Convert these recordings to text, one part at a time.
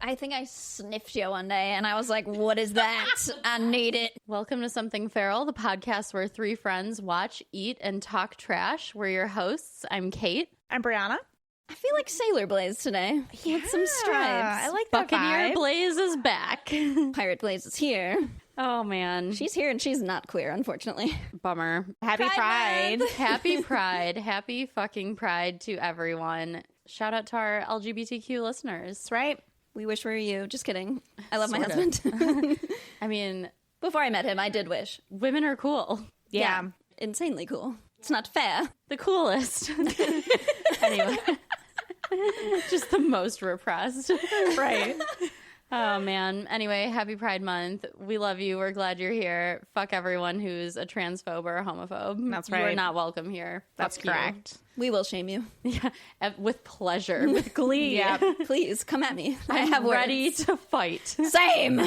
I think I sniffed you one day and I was like, what is that? I need it. Welcome to Something Feral, the podcast where three friends watch, eat, and talk trash. We're your hosts. I'm Kate. I'm Brianna. I feel like Sailor Blaze today. With some stripes. I like that Buccaneer vibe. Blaze is back. Pirate Blaze is here. Oh, man. She's here and she's not queer, unfortunately. Bummer. Happy Pride. Happy Pride. Happy fucking Pride to everyone. Shout out to our LGBTQ listeners. That's right. We wish we were you. Just kidding. I love my Sort of. husband. I mean, Before I met him, I did wish. women are cool. Yeah. Insanely cool. It's not fair. The coolest. Anyway. Just the most repressed. Right. Oh, man. Anyway, happy Pride Month. We love you. We're glad you're here. Fuck everyone who's a transphobe or a homophobe. That's You are right. not welcome here. That's Fuck you. correct. We will shame you. Yeah, with pleasure, with glee. Yeah. Please, come at me. I I'm have words. ready to fight. Same.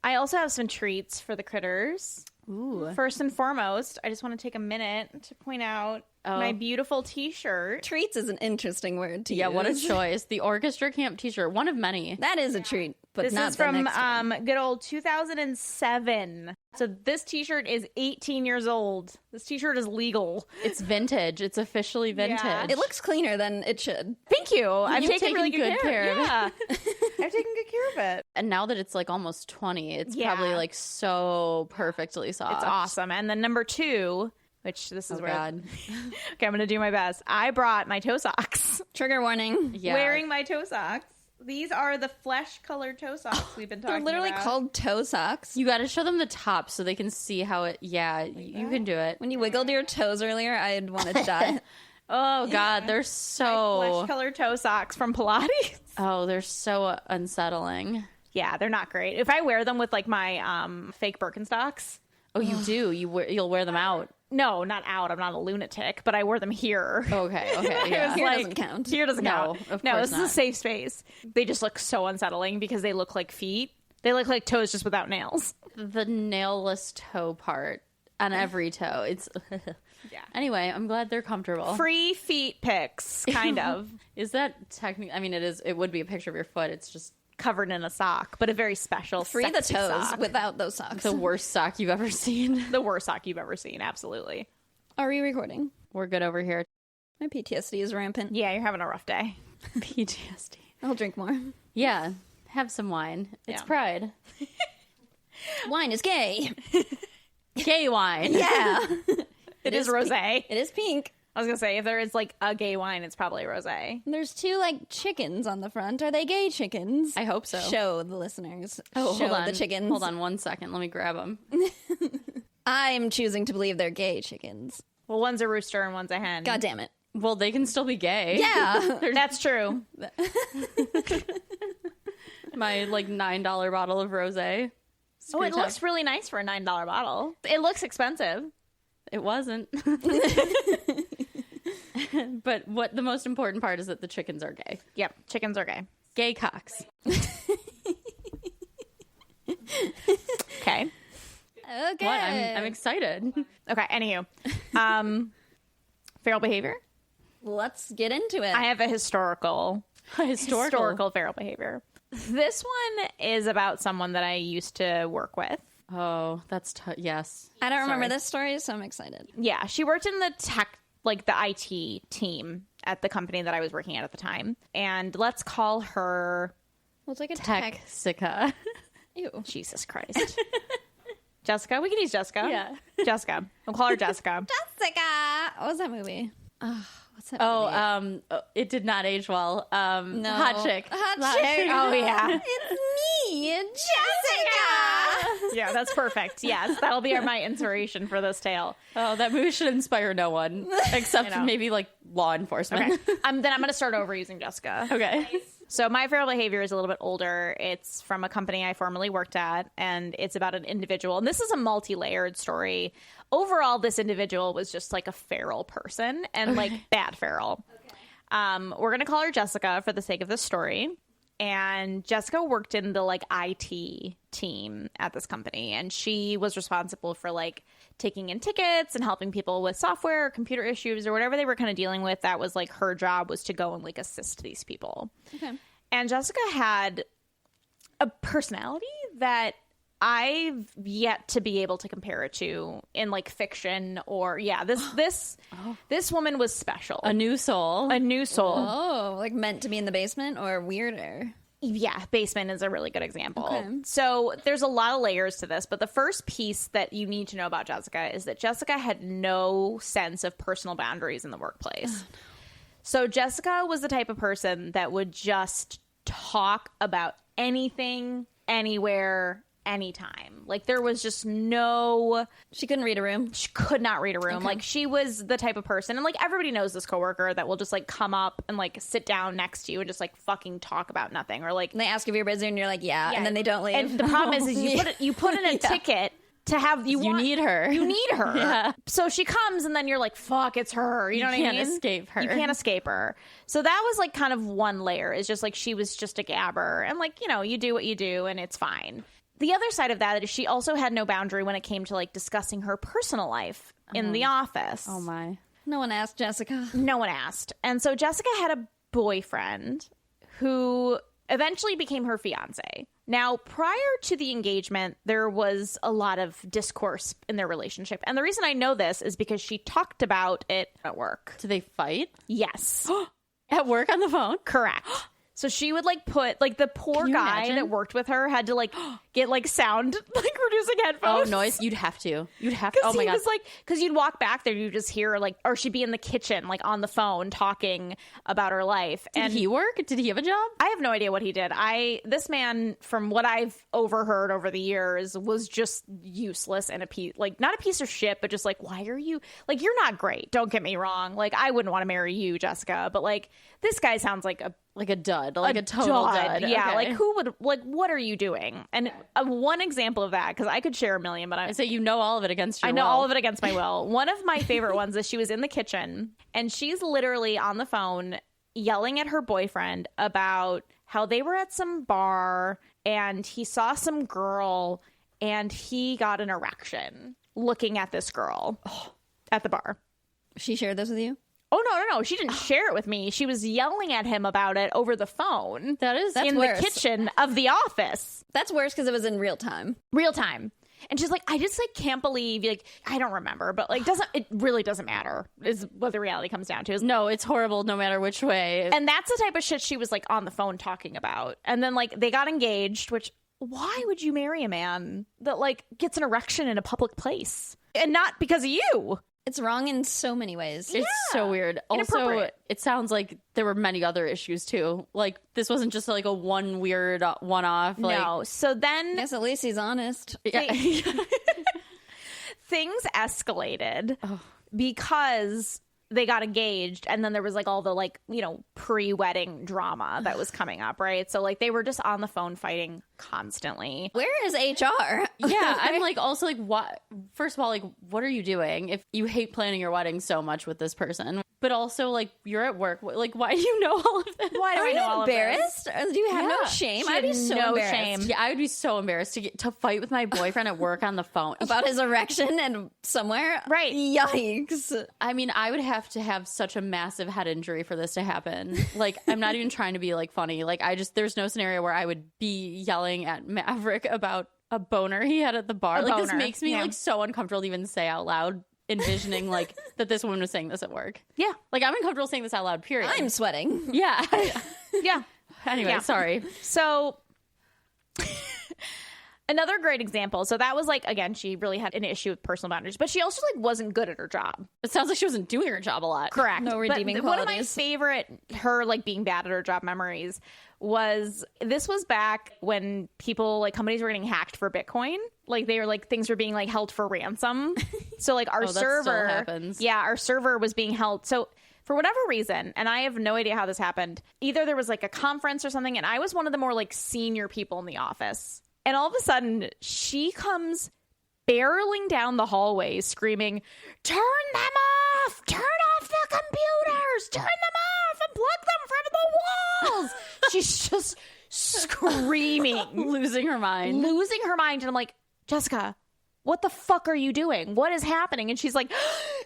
I also have some treats for the critters. Ooh. First and foremost, I just want to take a minute to point out my beautiful t-shirt. Treats is an interesting word to Yeah, use. what a choice. The orchestra camp t-shirt, one of many. That is a treat, but This not is the from next one. good old 2007. So this t-shirt is 18 years old. This t-shirt is legal. It's vintage. It's officially vintage. Yeah. It looks cleaner than it should. Thank you. I've You've taken really taken good good care care of it. Yeah. I've taken good care of it. And now that it's like almost 20, it's Yeah. probably like so perfectly soft. It's awesome. And then number 2, which this is Oh, where God. Okay, I'm going to do my best. I brought my toe socks. Trigger warning. Yeah. Wearing my toe socks. These are the flesh-colored toe socks we've been They're talking literally about. called toe socks. You got to show them the top so they can see how it, you can do it. When you wiggled your toes earlier, I'd wanted to die. Oh, God, they're so, flesh-colored toe socks from Pilates. oh, they're so unsettling. Yeah, they're not great. If I wear them with like my fake Birkenstocks. Oh, you do? You'll wear them out. No, not out. I'm not a lunatic, but I wear them here. Okay, yeah. Here doesn't count. Here doesn't No, count. of No, course this is a not. safe space. They just look so unsettling because they look like feet. They look like toes just without nails. The nailless toe part on every toe. It's Yeah. Anyway, I'm glad they're comfortable. Free feet pics, kind of. Is that technically? I mean, it is. It would be a picture of your foot. It's just Covered in a sock, but a very special, Free the sexy toes sock. without those socks. the worst sock you've ever seen. The worst sock you've ever seen, absolutely. Are we recording? We're good over here. My PTSD is rampant. Yeah, you're having a rough day. PTSD. I'll drink more. Yeah, have some wine. It's Yeah. Pride. Wine is gay. Gay wine. Yeah. It is rosé. It is pink. I was gonna say, if there is like a gay wine, it's probably rosé. There's 2 like chickens on the front. Are they gay chickens? I hope so. Show the listeners. Oh, Show hold on. the chickens. Hold on 1 second. Let me grab them. I'm choosing to believe they're gay chickens. Well, one's a rooster and one's a hen. God damn it. Well, they can still be gay. Yeah. That's true. My like $9 bottle of rosé. Oh, it looks really nice for a $9 bottle. It looks expensive. It wasn't. But what the most important part is that the chickens are gay. Yep, chickens are gay. Gay cocks. Okay. Okay. What? I'm excited. Okay, anywho. Feral behavior? Let's get into it. I have a historical feral behavior. This one is about someone that I used to work with. Oh, that's yes. I don't remember Sorry. this story, so I'm excited. Yeah, she worked in the tech, like the IT team at the company that I was working at the time. And let's call her Well, it's like a Texica. Ew. Jesus Christ. Jessica? We can use Jessica. Yeah. Jessica. We'll call her Jessica. Jessica! What was that movie? What's that movie? It did not age well. No. Hot chick. Hot chick. Oh, yeah. It's me, Jessica! Yeah, that's perfect. Yes, that'll be my inspiration for this tale. Oh, that movie should inspire no one except I know. maybe like law enforcement. Okay. Then I'm going to start over using Jessica. Okay. So my feral behavior is a little bit older. It's from a company I formerly worked at, and it's about an individual. And this is a multi-layered story. Overall, this individual was just like a feral person and like bad feral. We're going to call her Jessica for the sake of this story. And Jessica worked in the like IT team at this company, and she was responsible for like taking in tickets and helping people with software or computer issues or whatever they were kind of dealing with. That was like her job, was to go and like assist these people. Okay. And Jessica had a personality that I've yet to be able to compare it to in like fiction or this woman was special. A new soul. Oh, like meant to be in the basement or weirder? Yeah, basement is a really good example. Okay. So there's a lot of layers to this, but the first piece that you need to know about Jessica is that Jessica had no sense of personal boundaries in the workplace. So Jessica was the type of person that would just talk about anything, anywhere, anytime. Like there was just no... She couldn't read a room. She could not read a room. Okay. Like she was the type of person, and like everybody knows this coworker that will just like come up and like sit down next to you and just like fucking talk about nothing, or like And they ask if you're busy and you're like, yeah, and then they don't leave. And the problem is you put in a ticket to have you need her. You need her. Yeah. So she comes and then you're like, fuck, it's her. You know what I mean? You can't escape her. You can't escape her. So that was like kind of one layer. Is just like she was just a gabber, and like, you know, you do what you do and it's fine. The other side of that is she also had no boundary when it came to like discussing her personal life in the office. Oh my. No one asked Jessica. No one asked. And so Jessica had a boyfriend who eventually became her fiance. Now, prior to the engagement, there was a lot of discourse in their relationship. And the reason I know this is because she talked about it at work. Do they fight? Yes. At work on the phone? Correct. So she would like put like the poor you guy imagine? that worked with her had to like get like sound like reducing Oh, headphones. noise. You'd have to. Oh my He God. was like, because you'd walk back there, you just hear like, or she'd be in the kitchen like on the phone talking about her life. Did he work? Did he have a job? I have no idea what he did. This man, from what I've overheard over the years, was just useless and not a piece of shit, but just like, why are you like, you're not great. Don't get me wrong. Like, I wouldn't want to marry you, Jessica, but like, this guy sounds like a dud, like a total dud. Yeah, Okay. like who would like? What are you doing? And one example of that, because I could share a million, but I say you know all of it against your I know will. all of it against my will. One of my favorite ones is she was in the kitchen and she's literally on the phone yelling at her boyfriend about how they were at some bar and he saw some girl and he got an erection looking at this girl at the bar. She shared this with you? Oh, no. She didn't share it with me. She was yelling at him about it over the phone. That's in worse. the kitchen of the office. That's worse because it was in real time. Real time. And she's like, I just like can't believe, like, I don't remember, but like it really doesn't matter is what the reality comes down to. No, it's horrible no matter which way. And that's the type of shit she was like on the phone talking about. And then like they got engaged, which why would you marry a man that like gets an erection in a public place? And not because of you. It's wrong in so many ways. It's so weird. Also, Inappropriate. it sounds like there were many other issues too. Like this wasn't just like a one weird one-off. Like, No. So then I guess at least he's honest. things escalated because they got engaged, and then there was like all the like, you know, pre-wedding drama that was coming up, right? So like they were just on the phone fighting constantly. Where is HR? Yeah, I'm like also like what? First of all, like what are you doing if you hate planning your wedding so much with this person? But also like you're at work. Like why do you know all of this? Why do Are I you know all of this? embarrassed? Do you have no Yeah. shame? She I'd be had so no embarrassed. shame. Yeah, I would be so embarrassed to fight with my boyfriend at work on the phone About his erection and somewhere. Right. Yikes. I mean, I would have to have such a massive head injury for this to happen. Like, I'm not even trying to be like funny. Like, there's no scenario where I would be yelling at Maverick about a boner he had at the bar. Like, this boner, makes me yeah. like so uncomfortable to even say out loud, envisioning like that this woman was saying this at work. Yeah. Like, I'm uncomfortable saying this out loud, period. I'm sweating. Yeah. Yeah. Anyway, Yeah. sorry. So another great example. So that was like, again, she really had an issue with personal boundaries, but she also like wasn't good at her job. It sounds like she wasn't doing her job a lot. Correct. No redeeming One of my qualities. favorite her like being bad at her job memories was back when people like companies were getting hacked for Bitcoin. Like they were like things were being like held for ransom. So like our Oh, that still server happens. Yeah, our server was being held. So for whatever reason, and I have no idea how this happened, either there was like a conference or something, and I was one of the more like senior people in the office. And all of a sudden, she comes barreling down the hallway screaming, "Turn them off! Turn off the computers! Turn them off and plug them from the walls!" She's just screaming, Losing her mind. losing her mind. And I'm like, Jessica, what the fuck are you doing? What is happening? And she's like,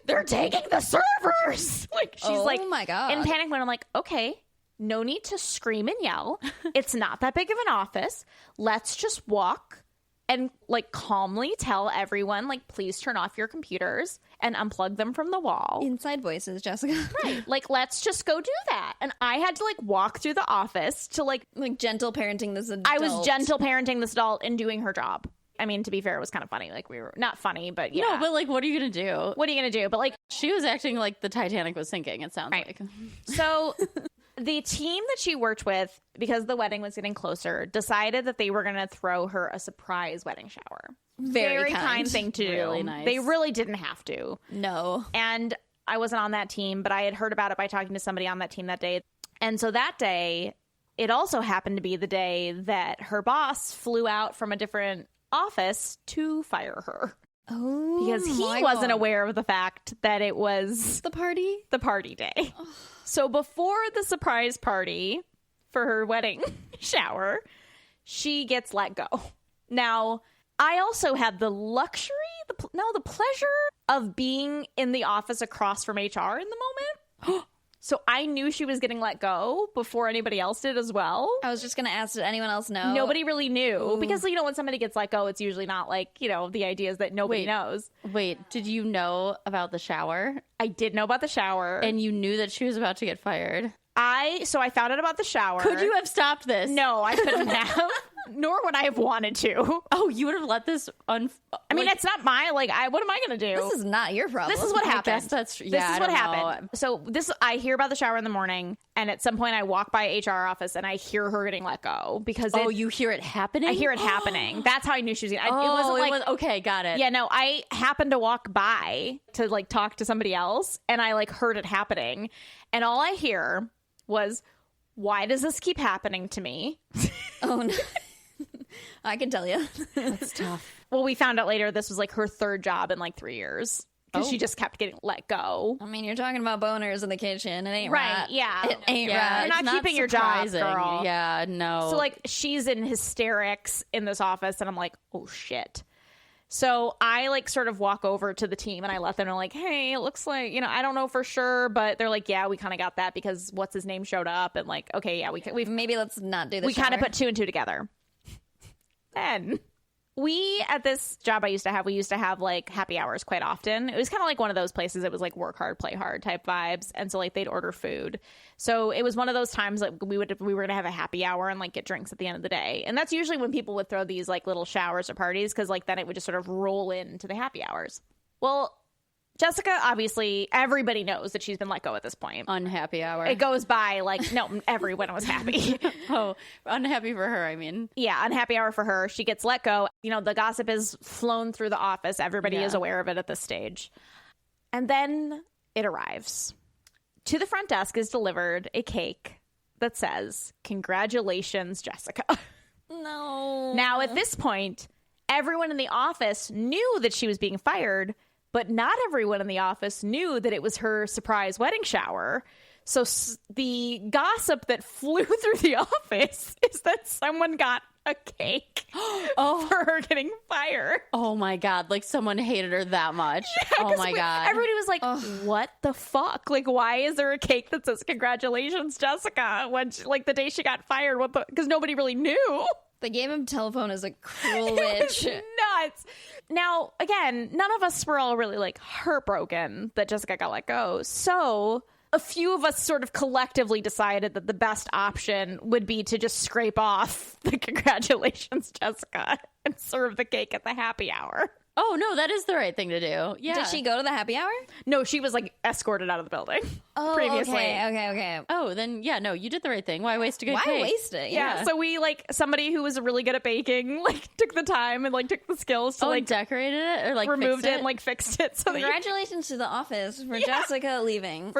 they're taking the servers. Like she's Oh like, my God. in panic mode. I'm like, okay, no need to scream and yell. It's not that big of an office. Let's just walk and like calmly tell everyone, like, please turn off your computers and unplug them from the wall. Inside voices, Jessica. Right. Like, let's just go do that. And I had to like walk through the office to like gentle parenting this adult. I was gentle parenting this adult and doing her job. I mean, to be fair, it was kind of funny. Like, we were not funny, but yeah. No, but like, what are you going to do? What are you going to do? But like, she was acting like the Titanic was sinking, it sounds like. So the team that she worked with, because the wedding was getting closer, decided that they were going to throw her a surprise wedding shower. Very kind thing to do. Really nice. They really didn't have to. No. And I wasn't on that team, but I had heard about it by talking to somebody on that team that day. And so that day, it also happened to be the day that her boss flew out from a different office to fire her. Oh, because he wasn't aware of the fact that it was the party day. So before the surprise party for her wedding shower, she gets let go. Now, I also had the luxury, the pleasure of being in the office across from HR in the moment. So I knew she was getting let go before anybody else did as well. I was just going to ask, did anyone else know? Nobody really knew. Because, you know, when somebody gets let go, it's usually not like, you know, the idea is that nobody knows. Wait, did you know about the shower? I did know about the shower. And you knew that she was about to get fired? So I found out about the shower. Could you have stopped this? No, I couldn't have. Nor would I have wanted to. Oh, you would have let this I mean, it's not my, what am I going to do? This is not your problem. This is what happened. I guess that's, this is what happened. So I hear about the shower in the morning, and at some point I walk by HR office and I hear her getting let go because you hear it happening? I hear it happening. That's how I knew she was getting, okay, got it. Yeah, no, I happened to walk by to like talk to somebody else, and I like heard it happening, and all I hear was, why does this keep happening to me? Oh, no. I can tell you. That's tough. Well, we found out later this was like her third job in like 3 years because she just kept getting let go. I mean, you're talking about boners in the kitchen. It ain't right. Rat. Yeah. It ain't rat. You're not keeping your job, girl. Yeah, no. So like she's in hysterics in this office, and I'm like, oh shit. So I like sort of walk over to the team and I let them know, like, hey, it looks like, you know, I don't know for sure, but they're like, yeah, we kind of got that because what's his name showed up, and like, okay, yeah, we've maybe let's not do this. We kind of put 2 and 2 together. Then at this job we used to have like happy hours quite often. It was kind of like one of those places. It was like work hard, play hard type vibes. And so like they'd order food. So it was one of those times that we were going to have a happy hour and like get drinks at the end of the day. And that's usually when people would throw these like little showers or parties, because like then it would just sort of roll into the happy hours. Well, Jessica, obviously, everybody knows that she's been let go at this point. Unhappy hour. It goes by like, no, everyone was happy. Oh, unhappy for her, I mean. Yeah, unhappy hour for her. She gets let go. You know, the gossip is flown through the office. Everybody is aware of it at this stage. And then it arrives. To the front desk is delivered a cake that says, "Congratulations, Jessica." No. Now, at this point, everyone in the office knew that she was being fired, but not everyone in the office knew that it was her surprise wedding shower. So the gossip that flew through the office is that someone got a cake for her getting fired. Oh my God. Like someone hated her that much. Yeah, oh my God. Everybody was like, what the fuck? Like, why is there a cake that says congratulations, Jessica? When like the day she got fired, because nobody really knew. The game of telephone is a cruel witch. Nuts. Now, again, none of us were all really like heartbroken that Jessica got let go. So a few of us sort of collectively decided that the best option would be to just scrape off the congratulations, Jessica, and serve the cake at the happy hour. Oh, no, that is the right thing to do. Yeah. Did she go to the happy hour? No, she was like escorted out of the building previously. Okay. Oh, then, yeah, no, you did the right thing. Why waste a good cake? Why waste it? Yeah. So we like somebody who was really good at baking, like took the time and like took the skills to like decorated it or like removed fixed it and like fixed it. So congratulations to the office for Jessica leaving.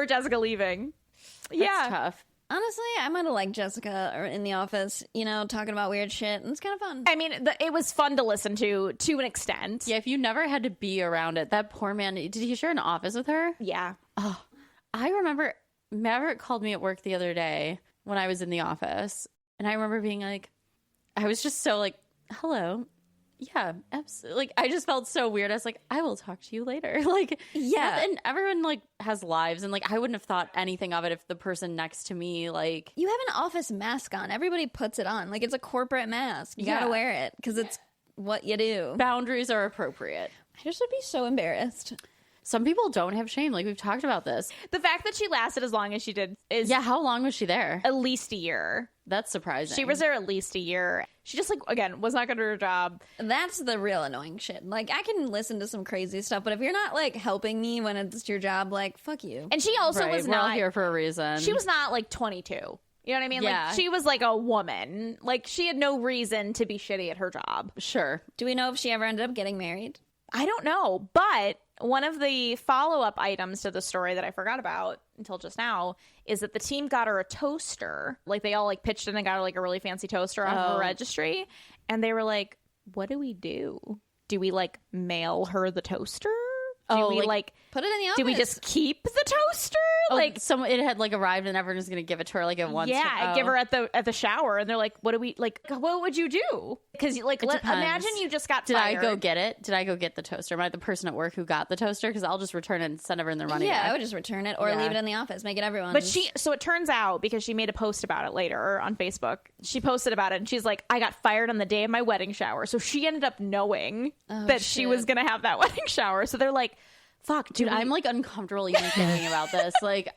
That's tough. Honestly, I might have liked Jessica in the office, you know, talking about weird shit. And it's kind of fun. I mean, it was fun to listen to an extent. Yeah, if you never had to be around it, that poor man, did he share an office with her? Yeah. Oh, I remember Maverick called me at work the other day when I was in the office. And I remember being like, I was just so like, hello, Yeah, absolutely. Like, I just felt so weird. I was like, I will talk to you later. Like, Yeah. and everyone like has lives, and like I wouldn't have thought anything of it if the person next to me like You have an office mask on. Everybody puts it on. Like, it's a corporate mask. You gotta wear it because it's what you do. boundaries are appropriate. I just would be so embarrassed. Some people don't have shame. Like, we've talked about this. The fact that she lasted as long as she did is Yeah, how long was she there? at least a year. That's surprising. She was there at least a year. She just, like, again, was not good at her job. That's the real annoying shit. Like, I can listen to some crazy stuff, but if you're not, like, helping me when it's your job, like, fuck you. And she also Right, was we're all not here for a reason. She was not like 22. You know what I mean? Yeah. Like, she was like a woman. Like, she had no reason to be shitty at her job. Sure. Do we know if she ever ended up getting married? I don't know, but one of the follow-up items to the story that I forgot about until just now is that the team got her a toaster. Like, they all like pitched in and got her like a really fancy toaster off of a registry, and they were like, what do we do? Do we like mail her the toaster? Do we like put it in the office? do we just keep the toaster? Like, someone, it had like arrived and everyone was going to give it to her like at once. Yeah, give her at the shower, and they're like, "What do we like? What would you do?" Because like, imagine you just got Did fired. I go get it? Did I go get the toaster? Am I the person at work who got the toaster? Because I'll just return it and send everyone their money Yeah, back. I would just return it or leave it in the office. Make it everyone's. But so it turns out, because she made a post about it later on Facebook, she posted about it, and she's like, "I got fired on the day of my wedding shower." So she ended up knowing that she was going to have that wedding shower. So they're like, fuck, Dude, I'm like uncomfortable even thinking about this. Like,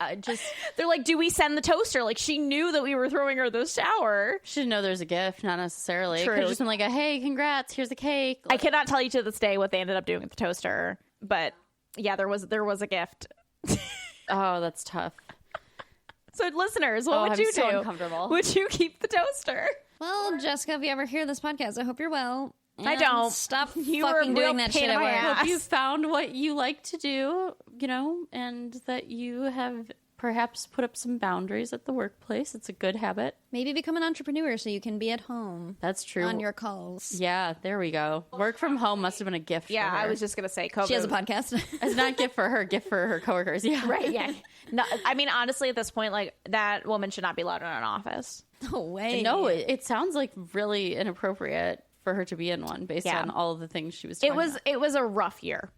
they're like, do we send the toaster? Like, she knew that we were throwing her the shower. she didn't know there's a gift, not necessarily. True. It could have just been like, hey, congrats, here's a cake. I cannot tell you to this day what they ended up doing with the toaster, but yeah, there was a gift. Oh, that's tough. So listeners, what would I'm you so do? uncomfortable. Would you keep the toaster? well, Jessica, if you ever hear this podcast, I hope you're well. I And don't. Stop You were a fucking real doing that pain shit in at my work. ass. Hope you found what you like to do, you know, and that you have perhaps put up some boundaries at the workplace. It's a good habit. Maybe become an entrepreneur so you can be at home That's true. on your calls. Yeah, there we go. Work from home must have been a gift Yeah, for her. I was just gonna say, COVID. She has a podcast. It's not a gift for her, gift for her coworkers. Yeah. Right, yeah. No, I mean, honestly, at this point, like, that woman should not be allowed in an office. No way. No, it sounds like really inappropriate for her to be in one based on all of the things she was talking about. It was a rough year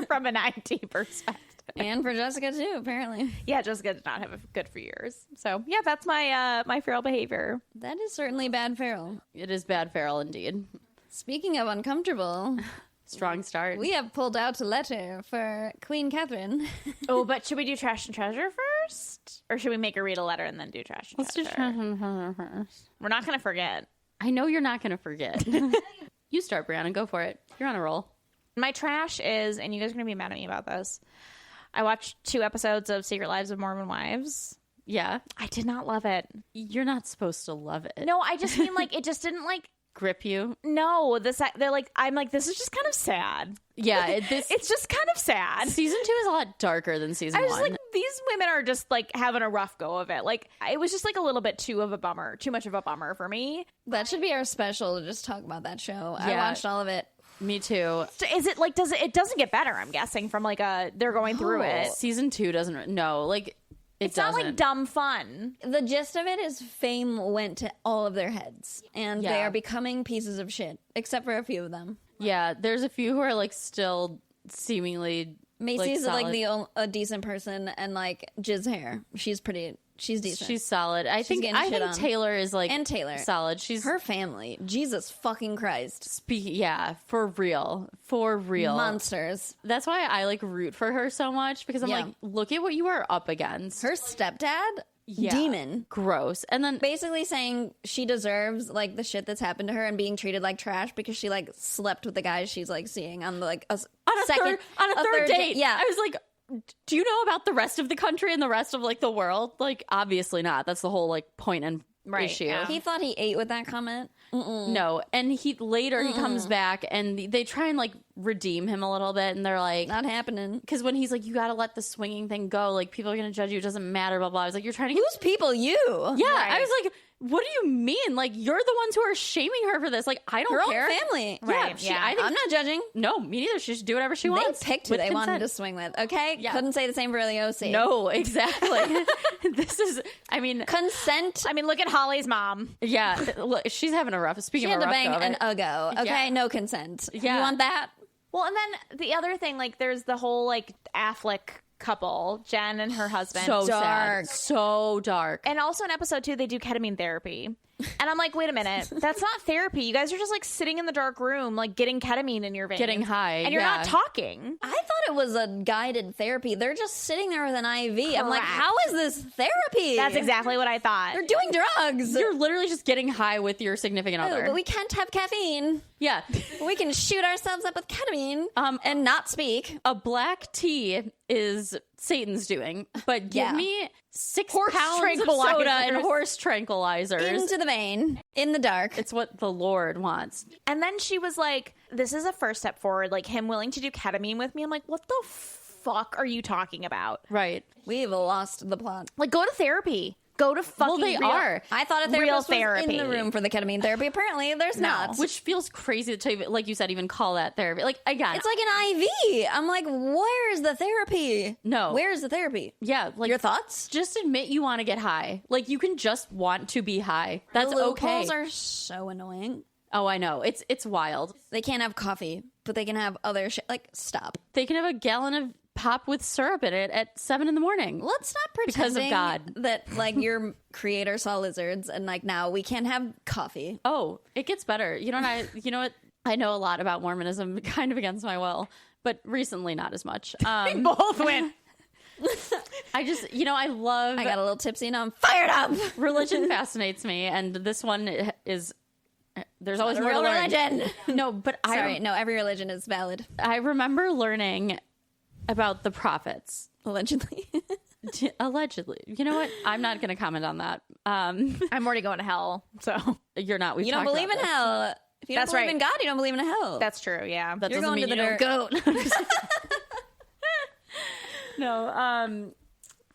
from an IT perspective. And for Jessica too, apparently. Yeah, Jessica did not have a good few years. So yeah, that's my my feral behavior. That is certainly bad feral. It is bad feral indeed. Speaking of uncomfortable, Strong start. we have pulled out a letter for Queen Catherine. Oh, but should we do trash and treasure first, or should we make her read a letter and then do trash and Let's do treasure? trash and treasure first. We're not gonna forget. I know you're not going to forget. You start, Brianna. Go for it. You're on a roll. My trash is, and you guys are gonna be mad at me about this, I watched 2 episodes of Secret Lives of Mormon Wives. Yeah. I did not love it. You're not supposed to love it. No, I just mean, like, it just didn't, like, Grip you. no, they're like, I'm like, this is just kind of sad. Yeah. It's just kind of sad. Season 2 is a lot darker than season I was 1. like, these women are just like having a rough go of it. Like, it was just like a little bit too much of a bummer for me. That should be our special to just talk about that show. I Yeah. watched all of it. Me too. So is it like, it doesn't get better, I'm guessing, from like they're going through it. Season 2 doesn't. No, like It's doesn't. not like dumb fun. The gist of it is fame went to all of their heads, and they Yeah. are becoming pieces of shit, except for a few of them. Yeah, there's a few who are like still seemingly. Macy's like, like a decent person, and like Jizz hair. She's decent. She's solid. I think getting shit on. Taylor is like And Taylor. solid. She's her family. Jesus fucking Christ. yeah, for real. Monsters. That's why I like root for her so much because I'm Yeah. like, look at what you are up against. Her stepdad, Yeah. demon. Gross. And then Basically saying she deserves like the shit that's happened to her and being treated like trash because she like slept with the guys she's like seeing on the, like a third date. Yeah. I was like, do you know about the rest of the country and the rest of like the world? Like, obviously not. That's the whole like point and issue. yeah. He thought he ate with that comment. No, and he comes back and they try and like redeem him a little bit, and they're like, Not happening. because when he's like, you got to let the swinging thing go, like people are gonna judge you, it doesn't matter, blah blah. I was like, you're trying to Who's people? You? yeah. I was like, what do you mean? Like, you're the ones who are shaming her for this. Like, I don't Her care. own family. Right, Yeah, yeah. I think, I'm not judging. no, me neither. She should do whatever she wants. They picked who with they wanted consent. to swing with. Okay, Yeah. couldn't say the same for the OC. No, exactly. This is, I mean, consent. I mean, look at Holly's mom. yeah, look, she's having a rough. Speaking She had of a to rough bang go of an it. Uggo. Okay, Yeah. no consent. Yeah. You want that? Well, and then the other thing, like, there's the whole like Affleck couple, Jen and her husband. So Dark. sad. So dark. And also in episode 2, they do ketamine therapy. And I'm like, wait a minute, that's not therapy. You guys are just like sitting in the dark room, like getting ketamine in your veins, Getting high, and you're yeah. not talking. I thought it was a guided therapy. They're just sitting there with an IV. I'm like, Correct. how is this therapy? That's exactly what I thought. They're doing drugs. You're literally just getting high with your significant Oh, other. but we can't have caffeine. Yeah. We can shoot ourselves up with ketamine and not speak. A black tea is Satan's doing, but give Yeah. me 6 Horse pounds of tranquilizers. soda and horse tranquilizers. Into the vein, in the dark. It's what the Lord wants. And then she was like, this is a first step forward, like him willing to do ketamine with me. I'm like, what the fuck are you talking about? Right. We've lost the plot. Like, go to therapy. Go to fucking Well, they real- are. I thought a Real therapist was therapy. in the room for the ketamine therapy. Apparently, there's not. Which feels crazy to, even, like you said, even call that therapy. Like, again, It's like an IV. I'm like, where's the therapy? No. Where's the therapy? yeah, like Your thoughts? just admit you want to get high. Like, you can just want to be high. That's the okay. loopholes are so annoying. Oh, I know. It's wild. They can't have coffee, but they can have other shit. Like, stop. They can have a gallon of pop with syrup in it at 7 a.m. Let's stop Because of pretending God. that like your creator saw lizards and like now we can't have coffee. Oh, it gets better. You know what? I know a lot about Mormonism, kind of against my will, but recently not as much. Both went. I just, I love I got a little tipsy and I'm fired up. religion fascinates me, and this one is. There's always A more to real learn. religion. No, but Sorry, no, every religion is valid. I remember learning about the prophets. Allegedly. Allegedly. You know what? I'm not going to comment on that. I'm already going to hell, so You're not. We've You don't talked believe in about this. hell. If you don't That's believe right. in God, you don't believe in hell. that's true. Yeah, That You're doesn't going mean to you the don't goat. No.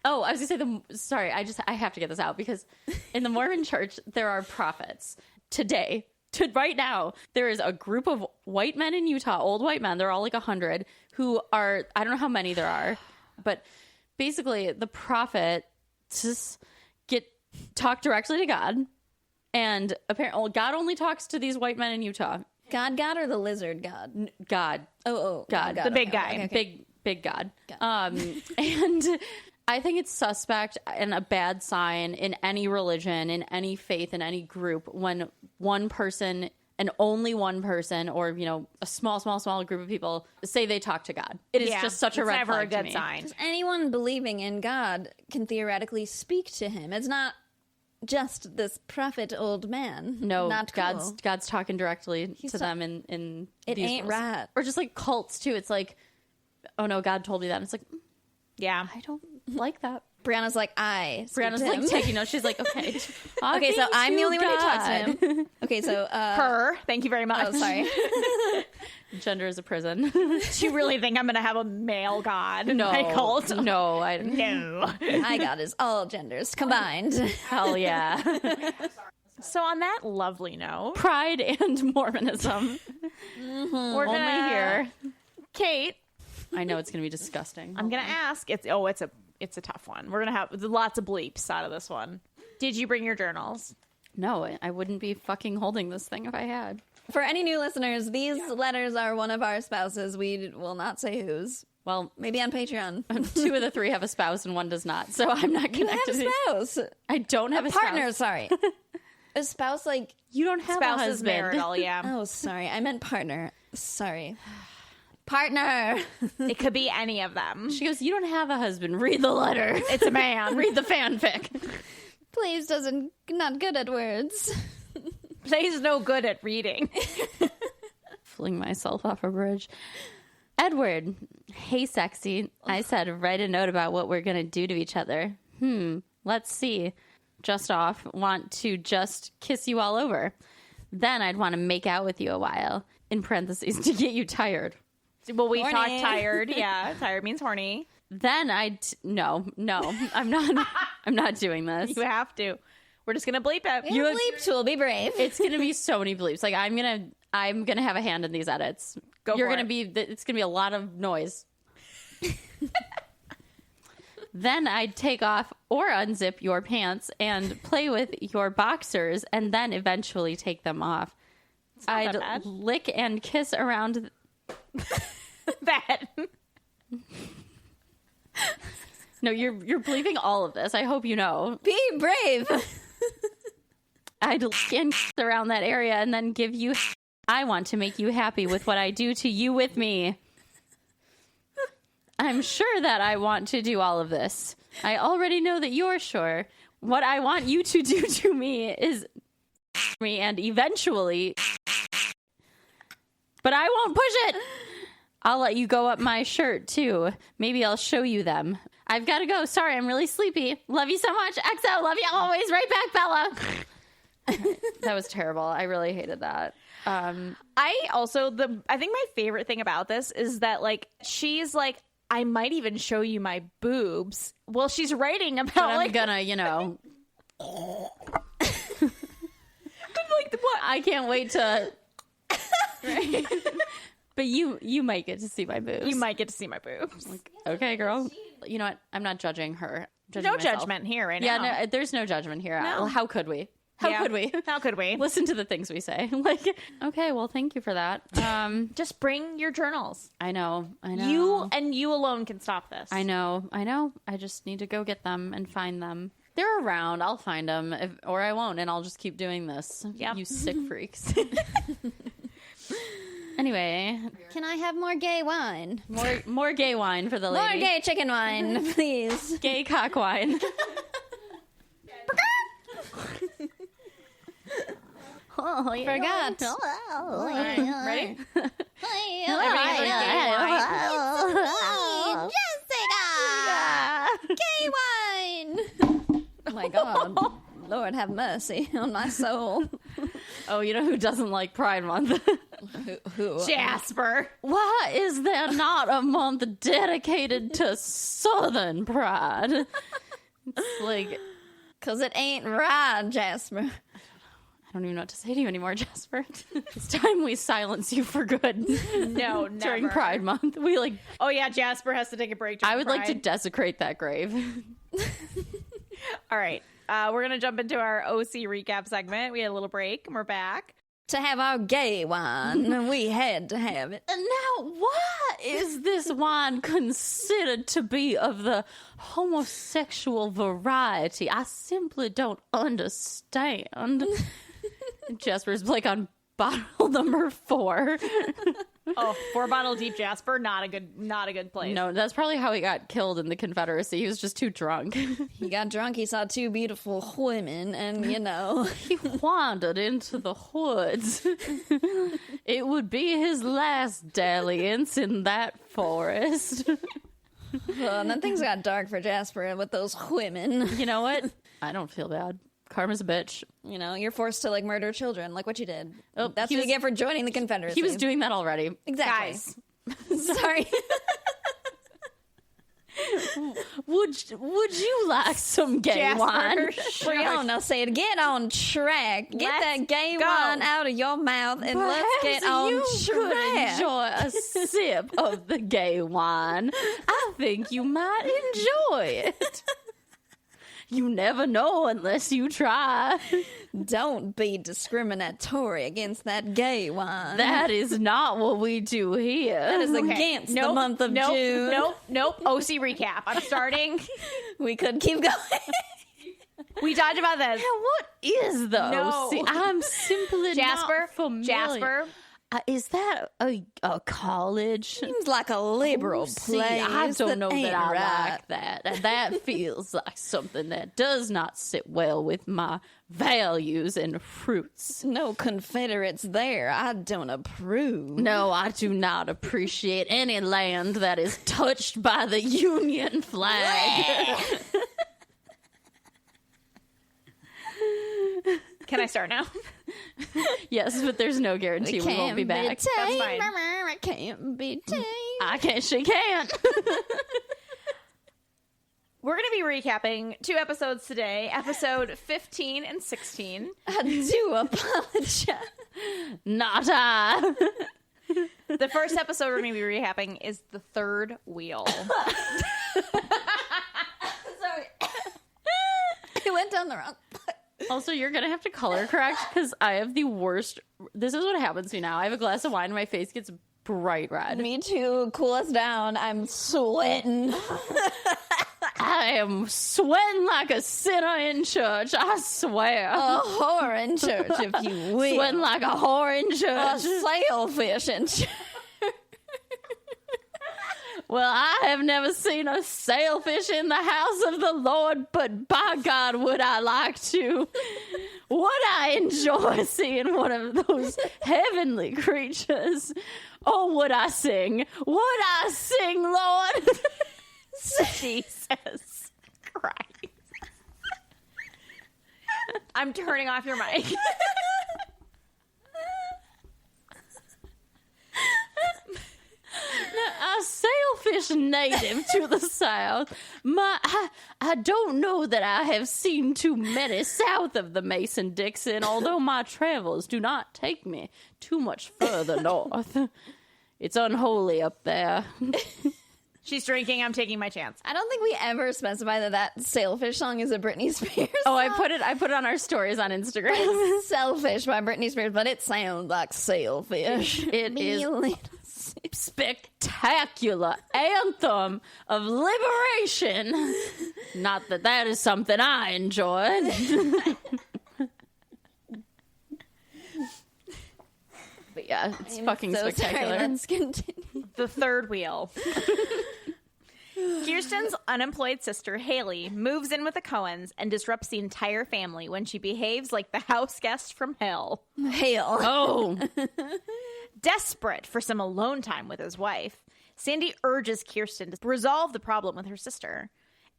Oh, I was gonna say sorry. I have to get this out because in the Mormon Church there are prophets today. Right now, there is a group of white men in Utah, old white men. They're all like 100 who are. I don't know how many there are, but basically the prophets talk directly to God, and apparently God only talks to these white men in Utah. God or the lizard God? God, Oh, God. The big guy. Okay. big God. And I think it's suspect and a bad sign in any religion, in any faith, in any group when one person and only one person, or a small group of people say they talk to God. It is just such a red never flag a to good me. sign. Anyone believing in God can theoretically speak to him. It's not just this prophet old man. No, not cool. God's talking directly to them in It these ain't roles. right. Or just like cults too. It's like, oh no, God told me that. And it's like, Yeah, I don't like that. Brianna's like, I speak Brianna's to like him. taking notes. She's like, okay. Okay, so I'm the only one who talks to him. Okay, so her. Thank you very much. Oh, sorry. Gender is a prison. Do you really think I'm going to have a male god in my cult? No, No. My God is all genders combined. hell yeah. So on that lovely note, Pride and Mormonism. we're Only gonna here. Kate, I know it's going to be disgusting. I'm gonna ask. It's a tough one. We're gonna have lots of bleeps out of this one. Did you bring your journals? No, I wouldn't be fucking holding this thing if I had. For any new listeners, these letters are one of our spouses. We will not say whose. Well, Maybe on Patreon. 2 of the 3 have a spouse and 1 does not. So I'm not You connected. have a spouse. I don't have a Partner, spouse. sorry. A spouse, like, You don't have a Spouse is husband. marital. Yeah, oh, sorry. I meant partner. Sorry. Partner. it could be any of them. She goes, you don't have a husband. Read the letter. It's a man. Read the fanfic. Please doesn't, not good at words. Play's no good at reading. Fling myself off a bridge. Edward, hey sexy. I said write a note about what we're gonna do to each other. Let's see. Just off. Want to just kiss you all over. Then I'd want to make out with you a while. In parentheses, to get you tired. Well, we Horny. talked tired. Yeah, tired means horny. Then no, I'm not doing this. You have to. We're just gonna bleep it. You bleep tool, be brave. It's gonna be so many bleeps. Like I'm gonna have a hand in these edits. It's gonna be a lot of noise. Then I'd take off or unzip your pants and play with your boxers, and then eventually take them off. I'd lick and kiss around that. No, you're believing all of this. I hope you know. Be brave. I'd lick and kiss around that area and then give you. I want to make you happy with what I do to you with me. I'm sure that I want to do all of this. I already know that you're sure. What I want you to do to me is me and eventually, but I won't push it. I'll let you go up my shirt too. Maybe I'll show you them. I've got to go. Sorry, I'm really sleepy. Love you so much. XO, love you always. Right back, Bella. That was terrible. I really hated that. I think my favorite thing about this is that like she's like, I might even show you my boobs. Well, she's writing about I'm gonna, like what? I can't wait to. Right. But you might get to see my boobs. You might get to see my boobs. Like, okay, girl. You know what? I'm not judging her. No judgment here right now. Yeah, no, there's no judgment here. No. How could we? How could we? Listen to the things we say. Like, okay, well, thank you for that. Just bring your journals. I know. You alone can stop this. I know. I just need to go get them and find them. They're around. I'll find them, or I won't, and I'll just keep doing this. Yep. You sick freaks. Anyway, Can I have more gay wine? more gay wine for the lady. More gay chicken wine, please. Gay cock wine. Oh, yeah. Forgot. Ready? Jessica! Gay wine! Oh my God. Lord have mercy on my soul. Oh, you know who doesn't like Pride Month? Who? Jasper. Why is there not a month dedicated to Southern pride? It's like, Because it ain't right, Jasper. I don't even know what to say to you anymore, Jasper. It's time we silence you for good. No, never. During Pride Month. Oh yeah, Jasper has to take a break. I would like to desecrate that grave. All right. We're going to jump into our OC recap segment. We had a little break and we're back. To have our gay wine, we had to have it. And now, why is this wine considered to be of the homosexual variety? I simply don't understand. Jasper's like on bottle number 4. Oh, 4-bottle deep Jasper, not a good place. No, that's probably how he got killed in the Confederacy. He was just too drunk. He got drunk, he saw 2 beautiful women, and, He wandered into the woods. It would be his last dalliance in that forest. Well, and then things got dark for Jasper with those women. You know what? I don't feel bad. Karma's a bitch. You're forced to, murder children, like what you did. Oh, That's what you get for joining the Confederacy. He was doing that already. Exactly. Guys. Sorry. Would you like some gay Jasper, wine? Brianna said, get on track. Get Let's that gay go. wine out of your mouth and let's get on you could track. enjoy a sip of the gay wine. I think you might enjoy it. You never know unless you try. Don't be discriminatory against that gay wine. That is not what we do here. That is against the month of June. Nope. OC recap. I'm starting. We could keep going. We talked about this. Yeah, what is the No. OC? I'm simply Jasper. not familiar. Jasper. Is that a college? Seems like a liberal See, place. I don't know ain't that I right. like that. And that feels like something that does not sit well with my values and fruits. No Confederates there. I don't approve. No, I do not appreciate any land that is touched by the Union flag. Can I start now? Yes, but there's no guarantee we won't be back. That's fine. It can't be tamed. She can't. We're going to be recapping 2 episodes today, episode 15 and 16. I do apologize. Not I. The first episode we're going to be recapping is The Third Wheel. Sorry. I went down the wrong foot. Also, you're going to have to color correct because I have the worst. This is what happens to me now. I have a glass of wine and my face gets bright red. Me too. Cool us down. I'm sweating. I am sweating like a sinner in church. I swear. A whore in church, if you will. Sweating like a whore in A church. sailfish in church. Well, I have never seen a sailfish in the house of the Lord, but by God, would I like to. Would I enjoy seeing one of those heavenly creatures? Oh, would I sing? Would I sing, Lord? Jesus Christ. I'm turning off your mic. A sailfish native to the south. I don't know that I have seen too many south of the Mason-Dixon, although my travels do not take me too much further north. It's unholy up there. She's drinking. I'm taking my chance. I don't think we ever specify that sailfish song is a Britney Spears Oh, I song. put it on our stories on Instagram. It's Selfish by Britney Spears, but it sounds like sailfish. It Me is little spectacular anthem of liberation. Not that that is something I enjoy. But yeah, it's fucking so spectacular. Sorry, let's continue. The Third Wheel. Kirsten's unemployed sister, Haley, moves in with the Cohens and disrupts the entire family when she behaves like the house guest from hell. Hail. Oh, Desperate for some alone time with his wife, Sandy urges Kirsten to resolve the problem with her sister.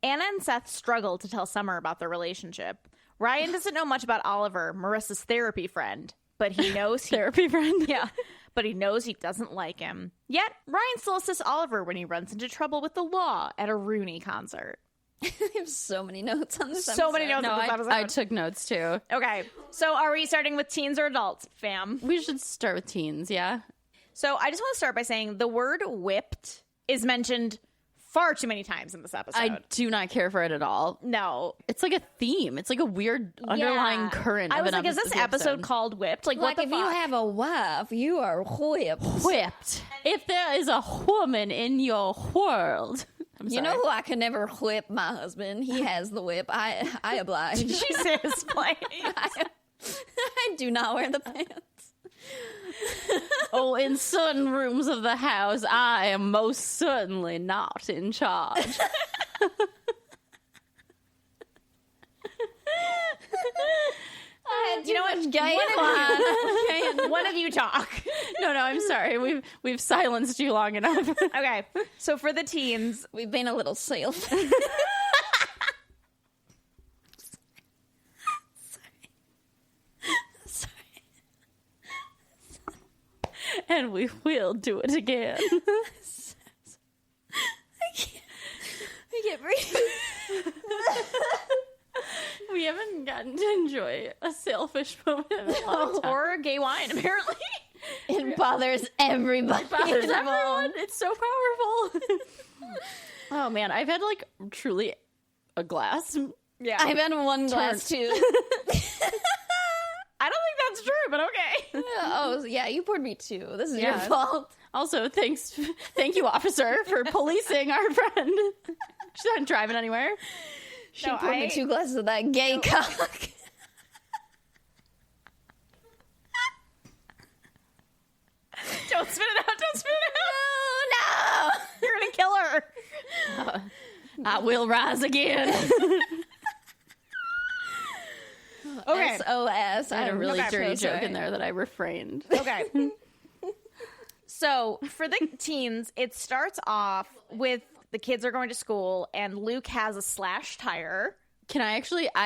Anna and Seth struggle to tell Summer about their relationship. Ryan doesn't know much about Oliver, Marissa's therapy friend, but he knows therapy friend. Yeah, but he knows he doesn't like him. Yet, Ryan still assists Oliver when he runs into trouble with the law at a Rooney concert. I have so many notes on this So many episode. notes. No, on this episode. I took notes too. Okay, so are we starting with teens or adults, fam? We should start with teens, yeah? So I just want to start by saying the word whipped is mentioned far too many times in this episode. I do not care for it at all. No. It's like a theme. It's like a weird underlying current. I of was an like, is this episode called Whipped? Like what the if fuck? you have a wife, you are whipped. whipped? If there is a woman in your world. I'm You sorry. know who I can never whip? My husband. He has the whip. I oblige. Jesus, please. I do not wear the pants. Oh, in certain rooms of the house, I am most certainly not in charge. You know what? Gay One of you talk. No, I'm sorry. We've silenced you long enough. Okay, so for the teens, We've been a little selfish. And we will do it again. I can't breathe. We haven't gotten to enjoy a selfish moment in a long time. or gay wine, apparently. It bothers everybody. Bothers involved. everyone. It's so powerful. Oh man, I've had like truly a glass. Yeah. I've had one glass too. I don't think that's true, but okay. Oh, yeah, you poured me two. This is your Yeah. fault. Also, thank you, officer, for policing our friend. She's not driving anywhere. She No, poured me 2 glasses of that gay cock. Don't spit it out. Don't spit it out. Oh, no! You're going to kill her. I will rise again. Okay. SOS. I had a really Okay, dirty so joke sorry. in there that I refrained. Okay. So for the teens, it starts off with the kids are going to school and Luke has a slashed tire. Can I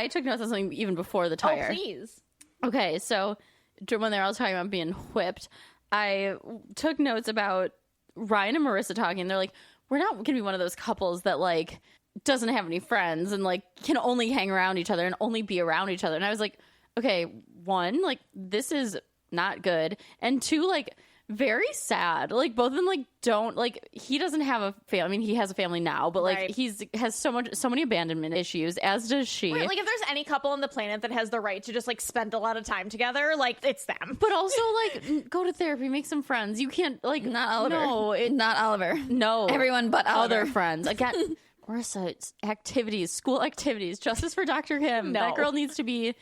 took notes on something even before the tire. Oh, please. Okay, so when they were all talking about being whipped, I took notes about Ryan and Marissa talking. They're like, we're not going to be one of those couples that like doesn't have any friends and like can only hang around each other and only be around each other. And I was like, okay, one, like this is not good, and two, like very sad. Like both of them like don't like, he doesn't have a family. I mean, he has a family now, but like has so many abandonment issues, as does she. Right, like if there's any couple on the planet that has the right to just like spend a lot of time together, like it's them. But also like go to therapy, make some friends. You can't like Not Oliver. No, not Oliver. no, Everyone but Oliver. other friends. Again, Marissa, it's activities, school activities. Justice for Dr. Kim. No. That girl needs to be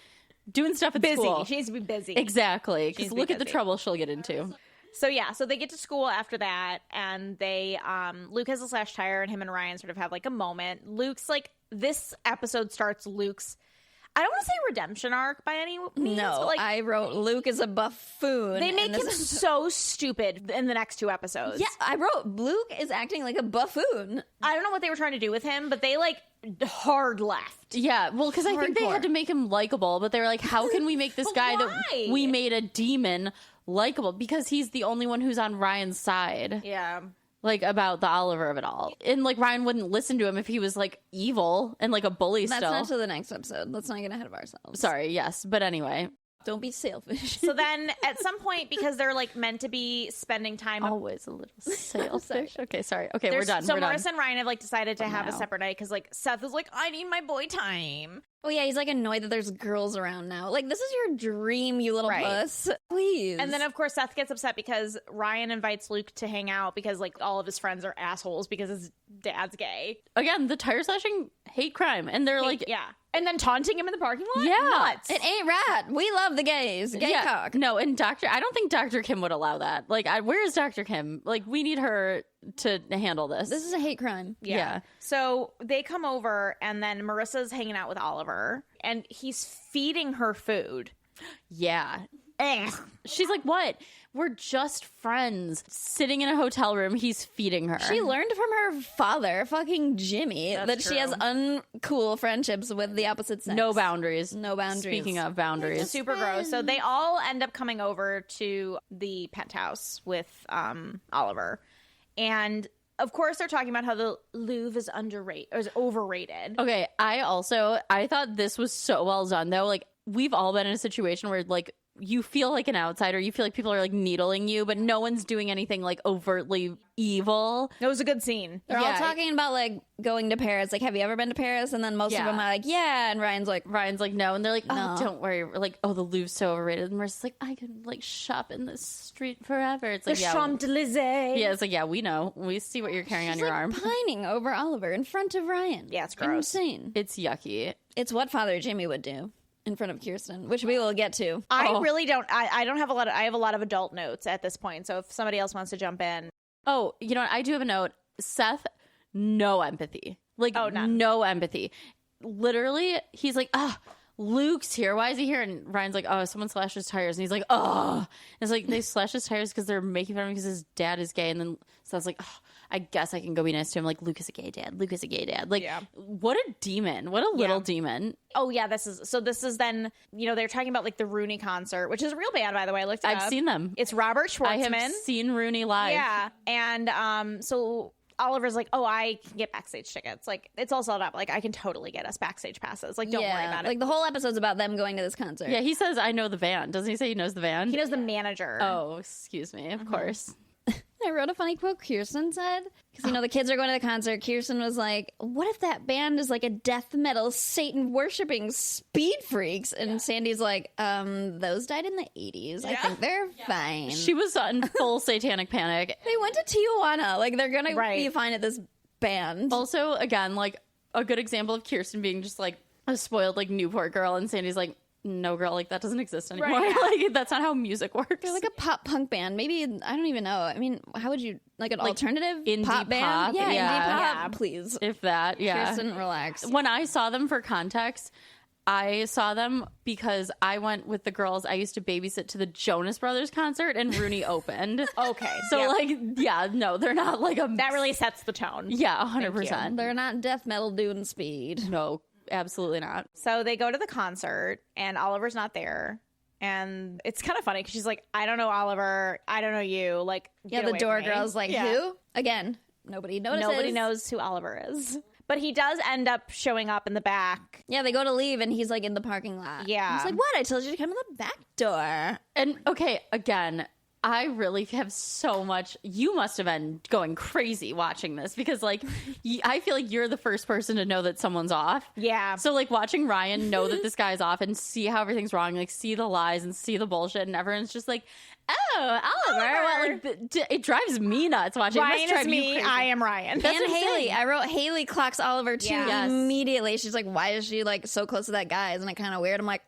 doing stuff at Busy. school. She needs to be busy. Exactly. She needs Because to be look at the busy. trouble she'll get into. So yeah, so they get to school after that, and they Luke has a slash tire, and him and Ryan sort of have like a moment. Luke's like, this episode starts Luke's, I don't want to say redemption arc by any means, No, but like I wrote Luke is a buffoon. they make in him this so stupid in the next 2 episodes. Yeah, I wrote Luke is acting like a buffoon. I don't know what they were trying to do with him, but they like hard left. Yeah, well, because I think they Hardcore. had to make him likable, but they were like, how can we make this But guy why? that we made a demon likable? Because he's the only one who's on Ryan's side. Yeah. Like about the Oliver of it all. And like Ryan wouldn't listen to him if he was like evil and like a bully That's still. not to the next episode. Let's not get ahead of ourselves. Sorry, yes. But anyway. Don't be selfish. So then at some point, because they're like meant to be spending time Always a little selfish. Okay, sorry. Okay, we're done. So we're done. Marissa and Ryan have like decided to have a now. separate night because like Seth is like, I need my boy time. Oh yeah, he's like annoyed that there's girls around now. Like, this is your dream, you little Right. puss. Please. And then of course Seth gets upset because Ryan invites Luke to hang out because like all of his friends are assholes because his dad's gay. Again, the tire slashing hate crime. And they're like, Yeah. And then taunting him in the parking lot? Yeah. Nuts. it ain't right. We love the gays. Gay cock. No, and I don't think Dr. Kim would allow that. Like, where is Dr. Kim? Like, we need her to handle this. This is a hate crime. Yeah. So they come over and then Marissa's hanging out with Oliver and he's feeding her food. Yeah. She's like, what? We're just friends. Sitting in a hotel room, he's feeding her. She learned from her father, fucking Jimmy, That's that she has true. uncool friendships with the opposite sex. No boundaries. No boundaries. Speaking of boundaries. Super gross. So they all end up coming over to the penthouse with Oliver. And of course they're talking about how the Louvre is underrated or is overrated. Okay, I thought this was so well done though. Like, we've all been in a situation where like you feel like an outsider, you feel like people are like needling you, but no one's doing anything like overtly evil. It was a good scene. They're all Yeah. talking about like going to Paris. Like, have you ever been to Paris? And then most of Yeah. them are like, yeah. And Ryan's like, No, and they're like, oh, No. don't worry. We're like, oh, the Louvre's so overrated. And Marissa's like, I could like shop in this street forever. It's like, The yeah, Champs-Élysées. yeah, it's like, yeah, we know. We see what you're carrying on your like arm. pining over Oliver in front of Ryan. Yeah, it's gross. Insane. It's yucky. It's what Father Jimmy would do in front of Kirsten, which we will get to. I really don't. I don't have a lot of. I have a lot of adult notes at this point. So if somebody else wants to jump in, Oh, you know what? I do have a note. Seth, no empathy. Like, none. no empathy. Literally, he's like, Luke's here. Why is he here? And Ryan's like, oh, someone slashed his tires. And he's like, oh. And it's like, they slashed his tires because they're making fun of him because his dad is gay. And then Seth's like, oh, I guess I can go be nice to him. Like, Luke is a gay dad. Luke is a gay dad. Like, Yeah. what a demon. What a little demon. oh yeah, this is then they're talking about like the Rooney concert, which is a real band by the way. I looked it up. I've seen them. It's Robert Schwartzman. I have seen Rooney live. Yeah, and so Oliver's like, oh, I can get backstage tickets. Like, it's all sold out. Like, I can totally get us backstage passes. Like, don't worry about it. Like, the whole episode's about them going to this concert. Yeah, he says, I know the band. Doesn't he say he knows the band? He knows the manager. Oh, excuse me. Of course. I wrote a funny quote Kirsten said. Because, the kids are going to the concert. Kirsten was like, what if that band is like a death metal, Satan-worshipping speed freaks? And Sandy's like, those died in the 80s. I think they're fine. She was in full satanic panic. They went to Tijuana. Like, they're going to Right. be fine at this band. Also, again, like a good example of Kirsten being just like a spoiled like Newport girl, and Sandy's like, no, girl, like that doesn't exist anymore. Right, yeah. Like, that's not how music works. They're like a pop punk band. Maybe, I don't even know. I mean, how would you, like an alternative indie pop band? pop, Yeah, yeah. indie pop. Yeah. Please. if that, yeah. Kirsten, relax. When I saw them, for context, I saw them because I went with the girls I used to babysit to the Jonas Brothers concert, and Rooney opened. Okay. So yeah. like, yeah, no, they're not like a that really sets the tone. yeah, 100%. They're not death metal doing speed. No, absolutely not. So they go to the concert, and Oliver's not there. And it's kind of funny because she's like, I don't know Oliver. I don't know you. Like, Yeah, get the away door from me. girl's like, Yeah. who? Again, nobody notices. Nobody knows who Oliver is. But he does end up showing up in the back. Yeah, they go to leave and he's like in the parking lot. Yeah. He's like, what? I told you to come in the back door. And okay, again, I really have so much. You must have been going crazy watching this because, like, I feel like you're the first person to know that someone's off. Yeah. So, like, watching Ryan know that this guy's off and see how everything's wrong, like, see the lies and see the bullshit, and everyone's just like, oh, Oliver. Well, like, it drives me nuts watching. It must Ryan drive is you me. crazy. I am Ryan. And Haley. I wrote Haley clocks Oliver too Yeah. Yes. immediately. She's like, why is she like so close to that guy? Isn't it kind of weird? I'm like,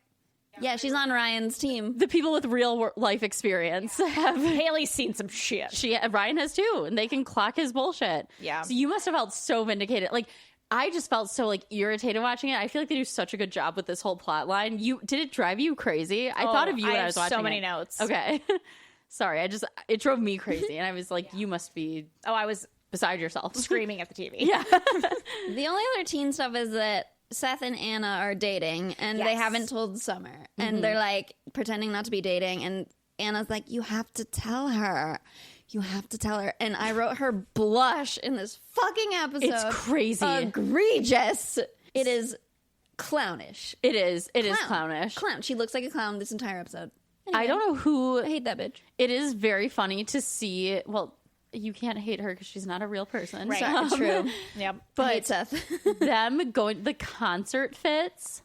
yeah, she's on Ryan's team. The people with real life experience have. Haley's seen some shit. Ryan has too, and they can clock his bullshit. Yeah. So you must have felt so vindicated. Like, I just felt so like irritated watching it. I feel like they do such a good job with this whole plot line. Did it drive you crazy? I thought of you when I was watching so many it. notes. Okay. Sorry, it drove me crazy, and I was like, you must be I was beside yourself. screaming at the TV. Yeah. The only other teen stuff is that Seth and Anna are dating, and they Yes. haven't told Summer. And they're like pretending not to be dating. And Anna's like, you have to tell her. You have to tell her. And I wrote her blush in this fucking episode. It's crazy. Egregious. It is clownish. It is clownish. Clown. She looks like a clown this entire episode. I don't know who. I hate that bitch. It is very funny to see. Well, you can't hate her because she's not a real person. Right. So, True. Yep. I hate Seth. them going, the concert fits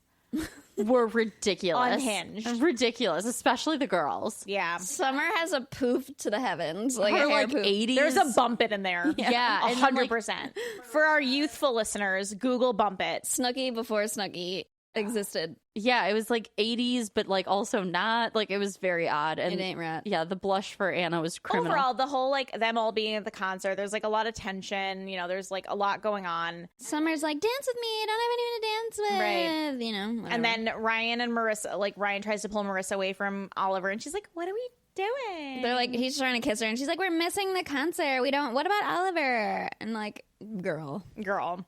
were ridiculous. Unhinged. Ridiculous, especially the girls. Yeah. Summer has a poof to the heavens. Like Her a hair like poof. 80s. There's a bump it in there. Yeah, and then, like, 100%. For our youthful listeners, Google bump it. Snooki before Snooki existed. Yeah, it was like 80s, but like also not. Like, it was very odd. And It ain't right. Yeah, the blush for Anna was criminal. Overall, the whole like them all being at the concert, there's like a lot of tension. You know, there's like a lot going on. Summer's like, dance with me. I don't have anyone to dance with. Right. You know, whatever. And then Ryan and Marissa, like Ryan tries to pull Marissa away from Oliver, and she's like, "What are we doing?" they're like, he's trying to kiss her, and she's like, we're missing the concert. We don't. What about Oliver? And like, girl. "Girl."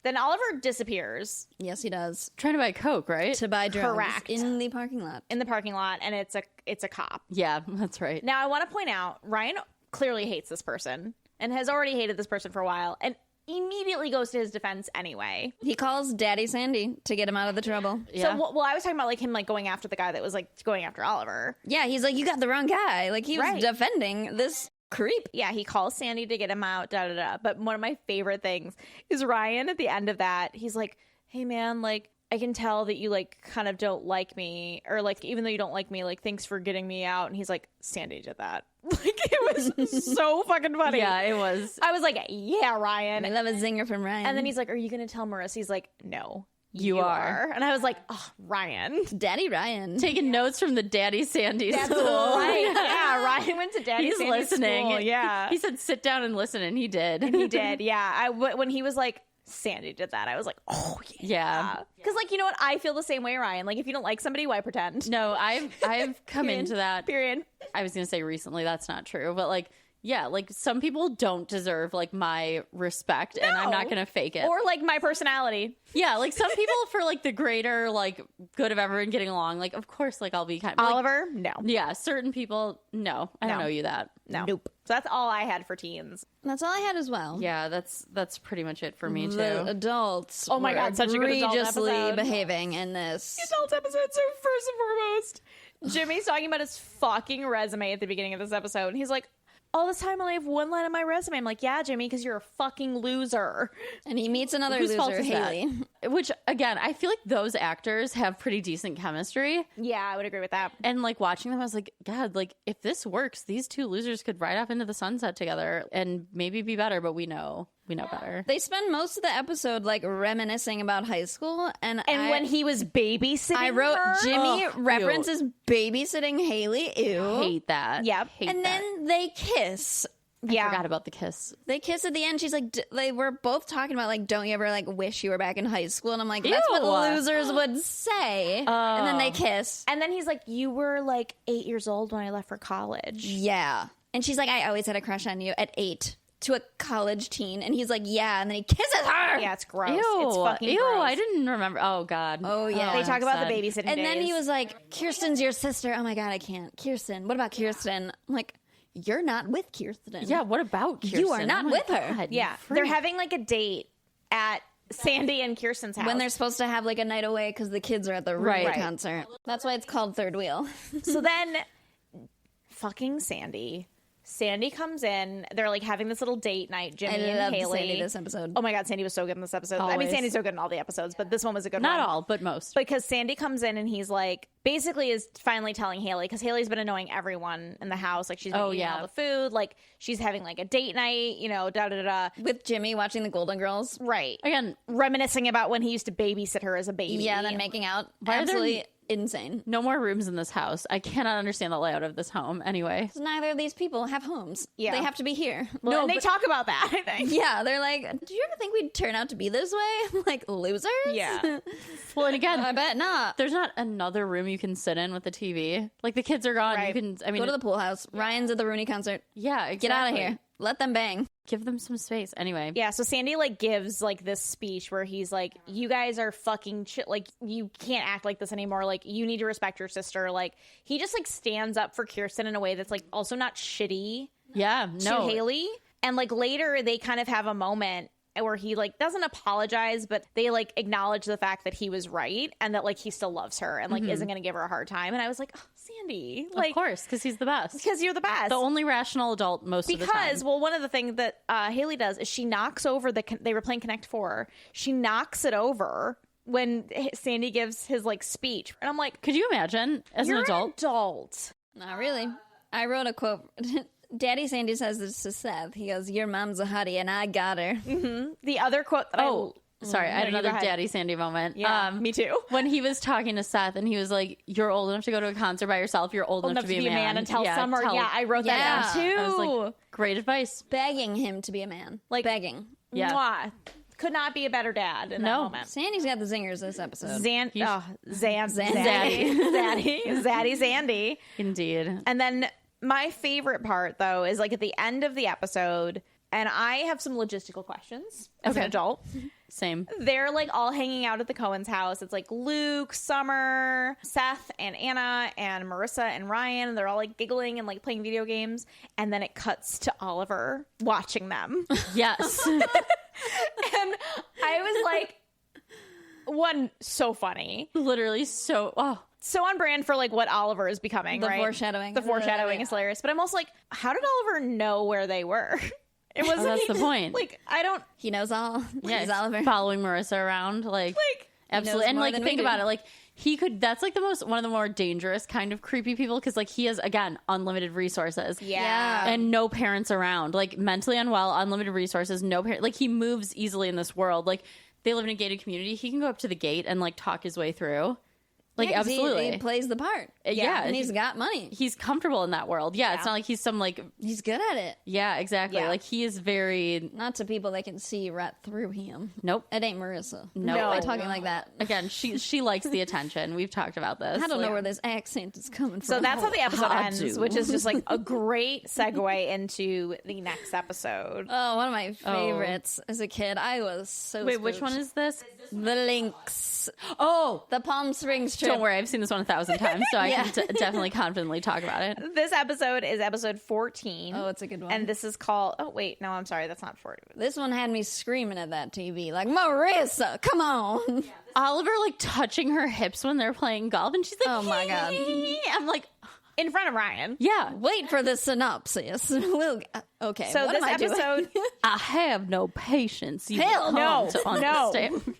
Then Oliver disappears Yes, he does. Trying to buy Coke, right? To buy drugs Correct. in the parking lot. in the parking lot, and it's a cop. Yeah, that's right. Now, I want to point out, Ryan clearly hates this person and has already hated this person for a while, and immediately goes to his defense anyway. He calls Daddy Sandy to get him out of the trouble. Yeah. So, well, I was talking about like him like going after the guy that was like going after Oliver. Yeah, he's like, you got the wrong guy. Like, he was Right. defending this creep. Yeah, he calls Sandy to get him out, da da da. But one of my favorite things is Ryan at the end of that. He's like, "Hey man, like I can tell that you like kind of don't like me, or like even though you don't like me, like thanks for getting me out." And he's like, "Sandy did that." Like, it was so fucking funny. Yeah, it was. I was like, "Yeah, Ryan." I love a zinger from Ryan. And then he's like, "Are you going to tell Marissa?" He's like, "No, You are." And I was like, "Oh, Ryan." Daddy Ryan. Taking notes from the Daddy Sandy That's school. right. Yeah, Ryan went to Daddy He's Sandy's listening. school. Yeah. He said, sit down and listen, and he did. He did. Yeah. When he was like, Sandy did that, I was like, oh, yeah. Yeah. Because, like, you know what? I feel the same way, Ryan. Like, if you don't like somebody, why pretend? No, I've come Period. into that. Period. I was going to say recently, that's not true. But, like, yeah, like, some people don't deserve, like, my respect, and I'm not No. going to fake it. Or, like, my personality. Yeah, like, some people, for, like, the greater, like, good of everyone getting along, like, of course, like, I'll be kind of... like, Oliver? No. yeah, certain people, no. I don't No. know you that. No. Nope. So that's all I had for teens. That's all I had as well. Yeah, that's pretty much it for me, too. The adults Oh my were God, such a good adult egregiously episode. behaving in this. Adult episodes are first and foremost. Jimmy's talking about his fucking resume at the beginning of this episode, and he's like, all this time I only have one line on my resume. I'm like, yeah, Jimmy, because you're a fucking loser. And he meets another Whose fault loser, is that? Haley. Which, again, I feel like those actors have pretty decent chemistry. Yeah, I would agree with that. And, like, watching them, I was like, God, like, if this works, these two losers could ride off into the sunset together and maybe be better, but we know better. They spend most of the episode like reminiscing about high school, and When he was babysitting I wrote her? Jimmy Ugh, references babysitting Haley. Ew. Hate that. Yep. Hate And that. then they kiss. Yeah. Forgot about the kiss. They kiss at the end. She's like, they were both talking about like, don't you ever like wish you were back in high school? And I'm like, that's what Ew. losers would say. And then they kiss. And then he's like, you were like 8 years old when I left for college. Yeah. And she's like, I always had a crush on you at 8 to a college teen. And he's like, yeah. And then he kisses her. Yeah, it's gross. Ew. It's fucking Ew, gross. I didn't remember. Oh, God. Oh, yeah. They talk about sad. the babysitting And then days. he was like, Kirsten's your sister. Oh my God, I can't. Kirsten. What about Kirsten? I'm like, you're not with Kirsten. Yeah, what about Kirsten? You are not Oh my with her. God, Yeah, you they're freak. having like a date at Sandy and Kirsten's house. When they're supposed to have like a night away because the kids are at the Rodeo concert. That's why it's called Third Wheel. So then fucking Sandy comes in. They're like having this little date night. Jimmy and loved Haley. Sandy this episode. Oh my God, Sandy was so good in this episode. I mean, Always. Sandy's so good in all the episodes, but this one was a good one. Not all, but most. Because Sandy comes in and he's like, basically is finally telling Haley, because Haley's been annoying everyone in the house. Like she's been eating all the food. Like she's having like a date night, you know, da-da-da-da. With Jimmy watching the Golden Girls. Right. Again, Reminiscing about when he used to babysit her as a baby. Yeah, and then making out. Why are there- Absolutely insane. no more rooms in this house. I cannot understand the layout of this home. Anyway, Neither of these people have homes. Yeah. They have to be here. Well, and they talk about that, I think. Yeah, they're like, do you ever think we'd turn out to be this way? Like losers? Yeah. well, and again, I bet not. there's not another room you can sit in with the TV. Like the kids are gone. Right. You can. I mean, Go to the pool house. Ryan's at the Rooney concert. yeah. Exactly. Get out of here. Let them bang. Give them some space. Anyway. Yeah, so Sandy like gives like this speech where he's like, "You guys are fucking like you can't act like this anymore. Like you need to respect your sister." Like he just like stands up for Kirsten in a way that's like also not shitty Yeah. to No. Haley. And like later they kind of have a moment where he like doesn't apologize, but they like acknowledge the fact that he was right and that like he still loves her and like isn't going to give her a hard time. And I was like, oh, Sandy, like Of course, because he's the best. because you're the best. The only rational adult most of the time. Because, well, one of the things that Haley does is she knocks over they were playing Connect 4. She knocks it over when Sandy gives his like speech. And I'm like, Could you imagine as you're an adult? adult. Not really. I wrote a quote. Daddy Sandy says this to Seth. He goes, "Your mom's a hottie and I got her." The other quote that Sorry, I had you go another ahead. Daddy Sandy moment. Yeah, me too. When he was talking to Seth and he was like, "You're old enough to go to a concert by yourself. You're old enough to be a man and tell Summer. Yeah, I wrote that Yeah. down too. I was like, great advice. Begging him to be a man. Like- begging. Yeah. Mwah. Could not be a better dad in that No. moment. Sandy's got the zingers this episode. Zaddy Sandy. Indeed. And then my favorite part, though, is like at the end of the episode, and I have some logistical questions as an Okay. adult. Same. They're like all hanging out at the Cohen's house. It's like Luke, Summer, Seth, and Anna, and Marissa and Ryan. And they're all like giggling and like playing video games. And then it cuts to Oliver watching them. Yes. And I was like, one, so funny. Literally so. Oh, So on brand for like what Oliver is becoming, The right? foreshadowing. The foreshadowing is hilarious. But I'm also like, how did Oliver know where they were? It wasn't that's the point. Like, I don't He knows all. yeah. He's Oliver. Following Marissa around. Like absolutely. knows And more like, than we think do. about it. Like, he could, that's like one of the more dangerous kind of creepy people because like he has, again, unlimited resources. Yeah. And no parents around. Like, mentally unwell, unlimited resources, no parent. Like, he moves easily in this world. Like, they live in a gated community. He can go up to the gate and like talk his way through. Like, Yeah, 'cause absolutely. He plays the part. Yeah, And he's got money. He's comfortable in that world. Yeah, it's not like he's some like, He's good at it. yeah, exactly. Yeah. Like, he is very, Not to people that can see right through him. nope. It ain't Marissa. No. By talking like that. Again, she likes the attention. We've talked about this. I don't know Like, where this accent is coming from. So that's how the episode I ends, do. which is just like a great segue into the next episode. Oh, one of my favorites as a kid. I was so Wait, which spooked. one is this? The Lynx. Oh, The Palm Springs trip. don't worry. I've seen this one 1,000 times, so I Yeah. can definitely confidently talk about it. This episode is episode 14. Oh, it's a good one. And this is called, oh, wait, no, I'm sorry. That's not 14. This one had me screaming at that TV. Like, Marissa, come on. Oliver like touching her hips when they're playing golf, and she's like, Oh, my God. I'm like, In front of Ryan. yeah. Wait for the synopsis. Okay. So what this am I doing? episode, I have no patience. You Hell will no, come to no. understand.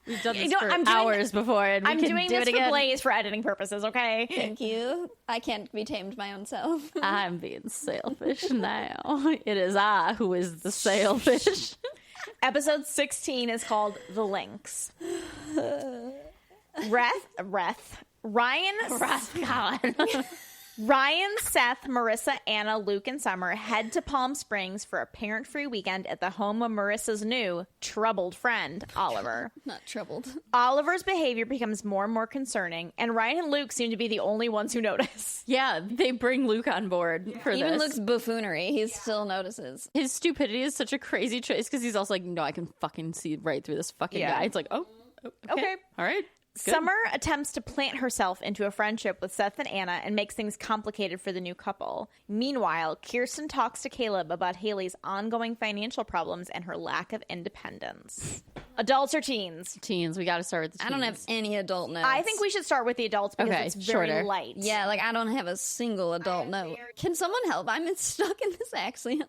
We've done this know, for I'm doing- hours before, and we I'm can doing do this it for again. Blaze for editing purposes, okay? Thank you. I can't be tamed my own self. I'm being selfish now. It is I who is the sailfish. Episode 16 is called The Lynx. Ryan, Seth, Marissa, Anna, Luke, and Summer head to Palm Springs for a parent-free weekend at the home of Marissa's new troubled friend, Oliver. Not troubled. Oliver's behavior becomes more and more concerning, and Ryan and Luke seem to be the only ones who notice. Yeah, they bring Luke on board for Even this. Luke's buffoonery, he still notices. His stupidity is such a crazy choice because he's also like, no, I can fucking see right through this fucking Yeah. guy. It's like, oh, okay. Okay. All right. Summer attempts to plant herself into a friendship with Seth and Anna and makes things complicated for the new couple. Meanwhile, Kirsten talks to Caleb about Haley's ongoing financial problems and her lack of independence. Adults or teens? Teens. We got to start with the teens. I don't have any adult notes. I think we should start with the adults because Okay, it's very shorter. light. Yeah, like I don't have a single adult note. Can someone help? I'm stuck in this accent.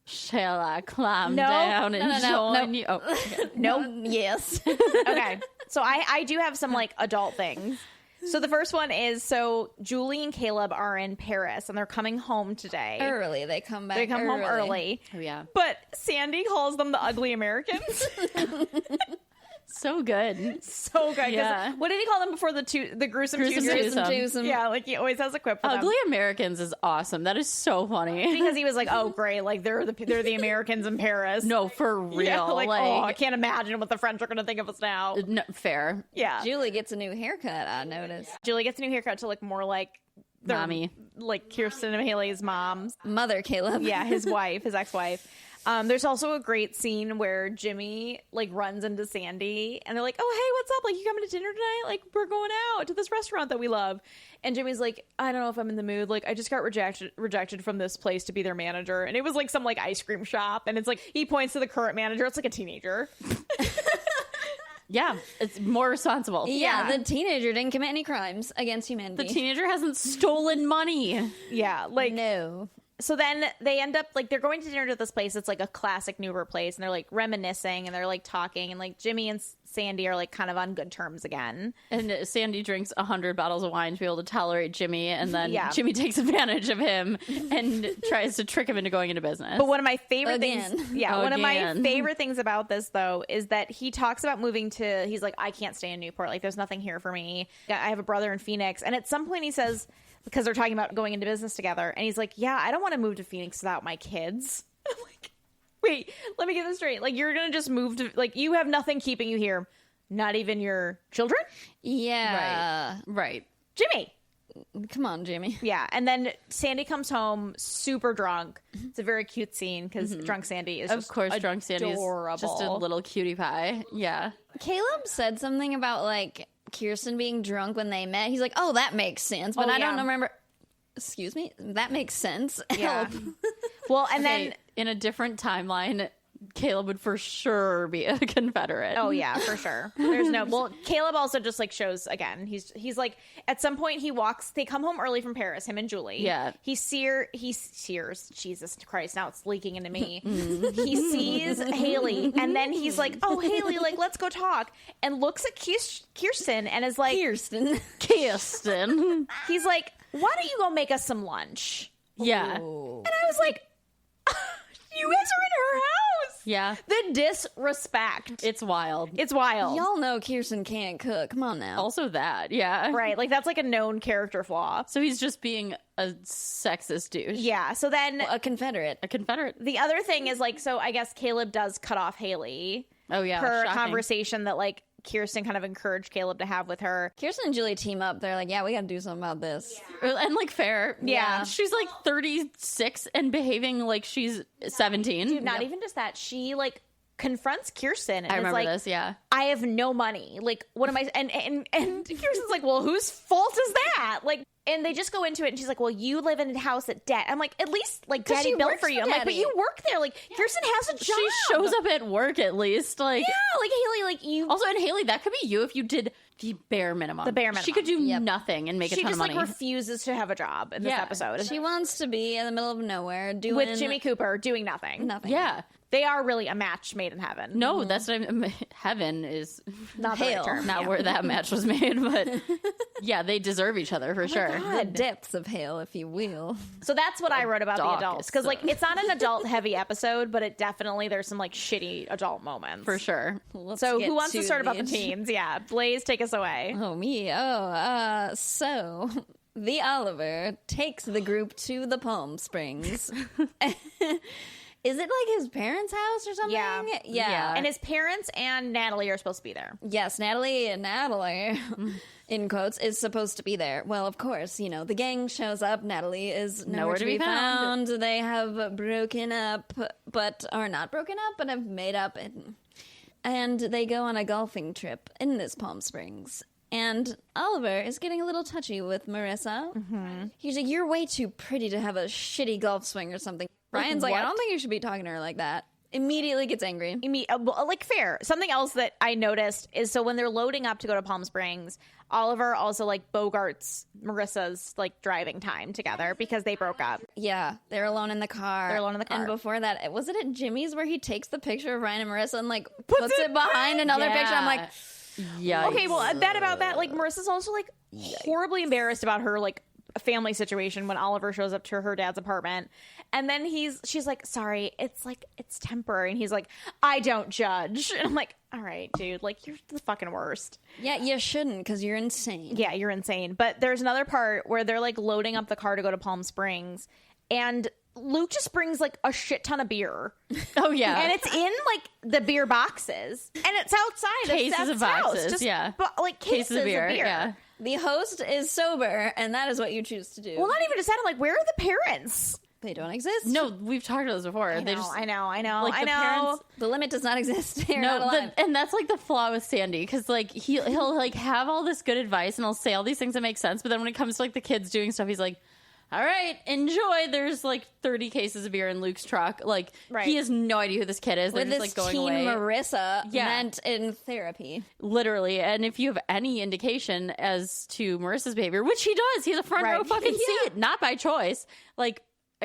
Shall I climb No. down and No. join you? Oh, okay. Nope. Yes. Okay. So I do have some like adult things. So the first one is, so Julie and Caleb are in Paris and they're coming home today. Early. They come back. They come home early. Oh, yeah. But Sandy calls them the ugly Americans. So good. So good. 'Cause Yeah. What did he call them before the gruesome Gruesome twosome? twosome. Yeah, like he always has a quip for them. Ugly Americans is awesome. That is so funny. Because he was like, oh great, like they're the Americans in Paris. No, for real. Yeah, like, oh, I can't imagine what the French are going to think of us now. no, fair. Yeah. Julie gets a new haircut, I noticed. Julie gets a new haircut to look more like their- Mommy. like Kirsten and Haley's moms. Mother Caleb. Yeah, his wife, his ex-wife. There's also a great scene where Jimmy like runs into Sandy and they're like, oh, hey, what's up? Like, you coming to dinner tonight? Like, we're going out to this restaurant that we love. And Jimmy's like, I don't know if I'm in the mood. Like, I just got rejected from this place to be their manager. And it was like some like ice cream shop. And it's like, he points to the current manager. It's like a teenager. Yeah, it's more responsible. Yeah, the teenager didn't commit any crimes against humanity. The teenager hasn't stolen money. Yeah. Like, No. so then they end up like they're going to dinner to this place. It's like a classic Newber place, and they're like reminiscing and they're like talking, and like Jimmy and Sandy are like kind of on good terms again. And Sandy drinks 100 bottles of wine to be able to tolerate Jimmy, and then Yeah. Jimmy takes advantage of him and tries to trick him into going into business. But one of my favorite Again. things, one of my Again. favorite things about this though is that he talks about moving to. He's like, I can't stay in Newport. Like, there's nothing here for me. I have a brother in Phoenix, and at some point he says, because they're talking about going into business together, and he's like, yeah, I don't want to move to Phoenix without my kids. I'm like, wait, let me get this straight. Like, you're gonna just move to, like, you have nothing keeping you here, not even your children. Yeah. Right. Jimmy. Come on, Jimmy. Yeah, and then Sandy comes home super drunk. It's a very cute scene because drunk Sandy is Of just course, drunk Sandy is adorable. just a little cutie pie. Yeah. Caleb said something about like Kirsten being drunk when they met. He's like, oh, that makes sense. But Oh, I yeah. don't remember. Excuse me? That makes sense. Yeah. Help. Well, and Okay, then in a different timeline, Caleb would for sure be a Confederate. oh yeah, for sure. There's no. Well, Caleb also just like shows again. He's like at some point he walks. They come home early from Paris. Him and Julie. Yeah. He sears. Jesus Christ! Now it's leaking into me. He sees Haley, and then he's like, "Oh, Haley, like let's go talk." And looks at Kirsten and is like, Kirsten. Kirsten. he's like, "Why don't you go make us some lunch?" Yeah. Ooh. And I was like, "You guys are in her house." Yeah. The disrespect. It's wild. It's wild. Y'all know Kirsten can't cook. Come on now. Also that. Yeah. Right. Like that's like a known character flaw. So he's just being a sexist douche. Yeah. So then A Confederate. A Confederate. the other thing is like, so I guess Caleb does cut off Haley Oh, yeah. per shocking. conversation that like Kirsten kind of encouraged Caleb to have with her. Kirsten and Julie team up. They're like, yeah, we got to do something about this. And like fair. Yeah. She's like 36 and behaving like she's 17. Dude, not even just that. She like confronts Kirsten and I is remember like, this. Yeah. I have no money. Like, what am I? And Kirsten's like, well, whose fault is that? Like, and they just go into it, and she's like, well, you live in a house at debt. I'm like, at least like 'Cause Daddy she built works for you. for I'm like, but Daddy. you work there. Like, Kirsten has a job. She shows up at work at least. Like, Yeah, like Haley, like you. also, and Haley, that could be you if you did the bare minimum. The bare minimum. She could do Yep. nothing and make a She ton just of money. like refuses to have a job in this Yeah. episode. She wants to be in the middle of nowhere doing with Jimmy Cooper doing nothing. nothing. yeah. They are really a match made in heaven. No, that's what heaven is Not the right Hell. term. not Yeah. where that match was made, but yeah, they deserve each other for sure. The depths of hell, if you will. So that's what I wrote about the darkest adults because like zone. it's not an adult heavy episode, but it definitely there's some like shitty adult moments For sure. Let's So get who wants to start about the ad- teens? Yeah, Blaze, take us away. Oh, me. So the Oliver takes the group to the Palm Springs. Is it like his parents' house or something? Yeah. Yeah. And his parents and Natalie are supposed to be there. Yes, Natalie, in quotes, is supposed to be there. Well, of course, you know, the gang shows up. Natalie is nowhere to be found. They have broken up, but are not broken up, but have made up. And and they go on a golfing trip in this Palm Springs. And Oliver is getting a little touchy with Marissa. Mm-hmm. He's like, you're way too pretty to have a shitty golf swing or something. Ryan's like, I don't think you should be talking to her like that. Immediately gets angry. Like, fair. Something else that I noticed is, so when they're loading up to go to Palm Springs, Oliver also like bogarts Marissa's like driving time together because they broke up. Yeah, they're alone in the car. And before that, was it at Jimmy's where he takes the picture of Ryan and Marissa and like puts it behind another picture? I'm like, yeah. Okay, well, about that, like Marissa's also like horribly embarrassed about her like family situation when Oliver shows up to her dad's apartment, and then she's like, sorry, it's temporary, and he's like, I don't judge, and I'm like, all right, dude, like you're the fucking worst. Yeah, you shouldn't, because you're insane. Yeah, you're insane. But there's another part where they're like loading up the car to go to Palm Springs, and Luke just brings like a shit ton of beer. Oh yeah, and it's in like the beer boxes, and it's outside cases of boxes house. Just, yeah, like cases of beer. Yeah. The host is sober, and that is what you choose to do. Well, not even just that. I'm like, where are the parents? They don't exist. No, we've talked about this before. I know. Like, the parents, the limit does not exist. And that's like the flaw with Sandy, because like he'll like have all this good advice and he'll say all these things that make sense, but then when it comes to like the kids doing stuff, he's like, all right, enjoy. There's like 30 cases of beer in Luke's truck. Like, he has no idea who this kid is. They're with just this like going teen away. Marissa meant in therapy. Literally. And if you have any indication as to Marissa's behavior, which he does, he's a front row fucking seat, not by choice. Like,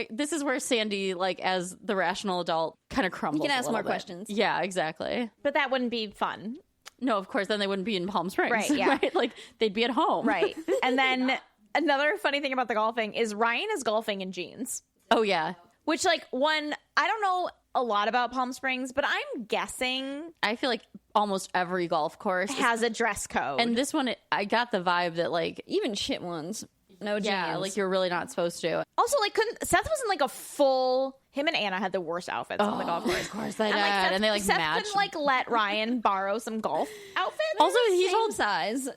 this is where Sandy, like, as the rational adult, kind of crumbles. You can ask more bit. questions. Yeah, exactly. But that wouldn't be fun. No, of course. Then they wouldn't be in Palm Springs. Right, yeah. Right? Like, they'd be at home. Right. And then another funny thing about the golfing is Ryan is golfing in jeans. Oh, yeah. Which, like, I don't know a lot about Palm Springs, but I'm guessing I feel like almost every golf course has a dress code. And this one, I got the vibe that, like, even shit ones, no jeans. Yeah, like you're really not supposed to. Also, like, Seth was in like a full. Him and Anna had the worst outfits on the golf course. Of course they did, and they like Seth matched. couldn't like let Ryan borrow some golf outfits. Also, he told size.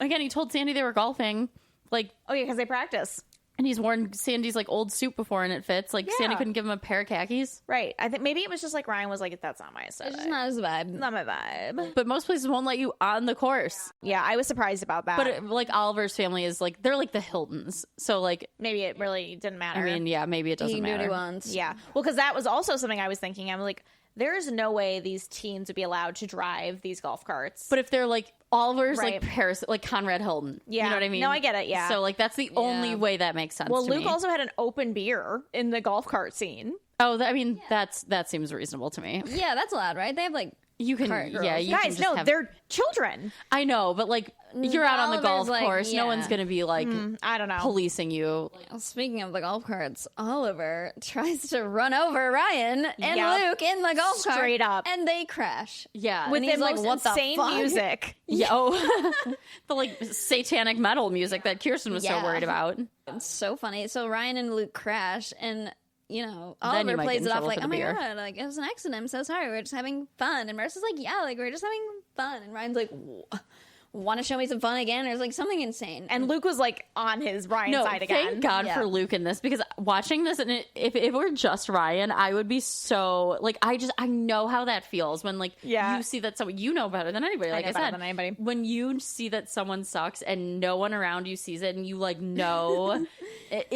Again, he told Sandy they were golfing. Like, oh yeah, because they practice. And he's worn Sandy's like old suit before, and it fits. Like, Sandy couldn't give him a pair of khakis. Right. I think maybe it was just like Ryan was like, "That's not my aesthetic. It's just not his vibe. Not my vibe." But most places won't let you on the course. Yeah, I was surprised about that. But like Oliver's family is like, they're like the Hiltons, so like maybe it really didn't matter. I mean, yeah, maybe it doesn't matter. He wants. Yeah. Well, because that was also something I was thinking. I'm like, there's no way these teens would be allowed to drive these golf carts. But if they're like Oliver's like Paris, like Conrad Hilton, you know what I mean? No, I get it. Yeah. So like that's the only way that makes sense. Well, to Luke me. also had an open beer in the golf cart scene. Oh, I mean, that seems reasonable to me. Yeah, that's allowed, right? They have like you can, yeah, you guys. can just No, have, they're children. I know, but like you're out on the golf Oliver's, course, like, no one's gonna be like, I don't know, policing you. Speaking of the golf carts, Oliver tries to run over Ryan and Luke in the golf cart, straight up, and they crash. Yeah, with and he's the like, most "What the insane fuck?" music. Yeah, oh, the like satanic metal music that Kirsten was so worried about. It's so funny. So Ryan and Luke crash, and you know, Then you Oliver might plays get in it off trouble like, for "Oh the my beer." god, like it was an accident. I'm so sorry. We're just having fun." And Marissa's like, "Yeah, like we're just having fun." And Ryan's like, "Want to show me some fun again?" Or it's like something insane. And Luke was like on his Ryan side again. Thank God for Luke in this, because watching this, and if it were just Ryan, I would be so like, I know how that feels when like you see that someone, you know better than anybody. Like I said, when you see that someone sucks and no one around you sees it, and you like know, it